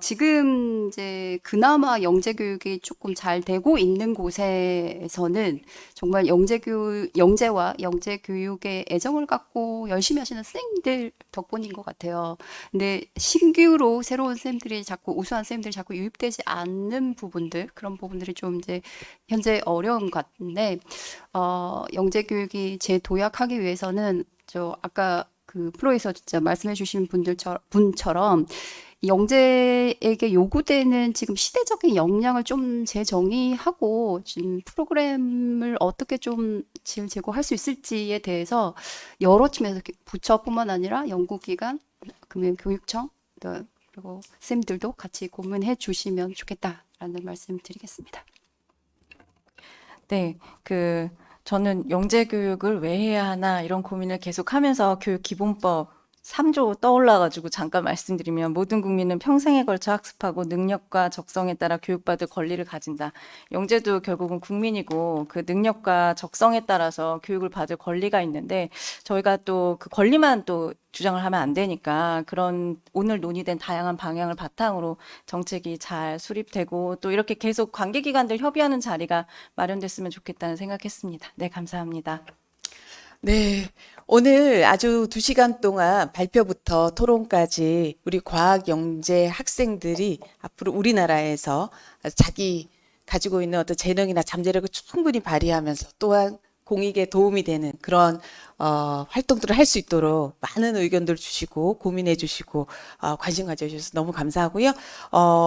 지금 이제 그나마 영재 교육이 조금 잘 되고 있는 곳에서는 정말 영재와 영재 교육에 애정을 갖고 열심히 하시는 선생님들 덕분인 것 같아요. 근데 신규로 새로운 선생님들이 자꾸 우수한 선생님들이 자꾸 유입되지 않는 부분들 그런 부분들이 좀 이제 현재 어려운 것 같은데 영재 교육이 재도약하기 위해서는 저 아까 그 프로에서 진짜 말씀해 주신 분처럼 영재에게 요구되는 지금 시대적인 역량을 좀 재정의하고 지금 프로그램을 어떻게 좀 제고할 수 있을지에 대해서 여러 측면에서 부처뿐만 아니라 연구기관, 교육청 그리고 선생님들도 같이 고민해 주시면 좋겠다라는 말씀 드리겠습니다. 네, 저는 영재 교육을 왜 해야 하나 이런 고민을 계속하면서 교육기본법 3조 떠올라가지고 잠깐 말씀드리면 모든 국민은 평생에 걸쳐 학습하고 능력과 적성에 따라 교육받을 권리를 가진다. 영재도 결국은 국민이고 그 능력과 적성에 따라서 교육을 받을 권리가 있는데 저희가 또 그 권리만 또 주장을 하면 안 되니까 그런 오늘 논의된 다양한 방향을 바탕으로 정책이 잘 수립되고 또 이렇게 계속 관계기관들 협의하는 자리가 마련됐으면 좋겠다는 생각했습니다. 네, 감사합니다. 네, 오늘 아주 2시간 동안 발표부터 토론까지 우리 과학 영재 학생들이 앞으로 우리나라에서 자기 가지고 있는 어떤 재능이나 잠재력을 충분히 발휘하면서 또한 공익에 도움이 되는 그런 활동들을 할 수 있도록 많은 의견들 주시고 고민해 주시고 관심 가져주셔서 너무 감사하고요.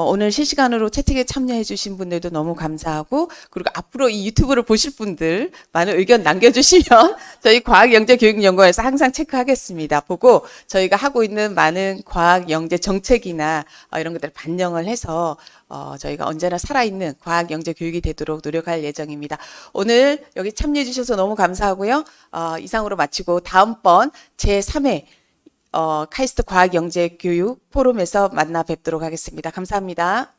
오늘 실시간으로 채팅에 참여해 주신 분들도 너무 감사하고 그리고 앞으로 이 유튜브를 보실 분들 많은 의견 남겨주시면 저희 과학영재교육연구원에서 항상 체크하겠습니다. 보고 저희가 하고 있는 많은 과학영재 정책이나 이런 것들을 반영을 해서 저희가 언제나 살아있는 과학영재교육이 되도록 노력할 예정입니다. 오늘 여기 참여해 주셔서 너무 감사하고요. 이상으로 마치고 다음번 제3회 카이스트 과학영재교육 포럼에서 만나 뵙도록 하겠습니다. 감사합니다.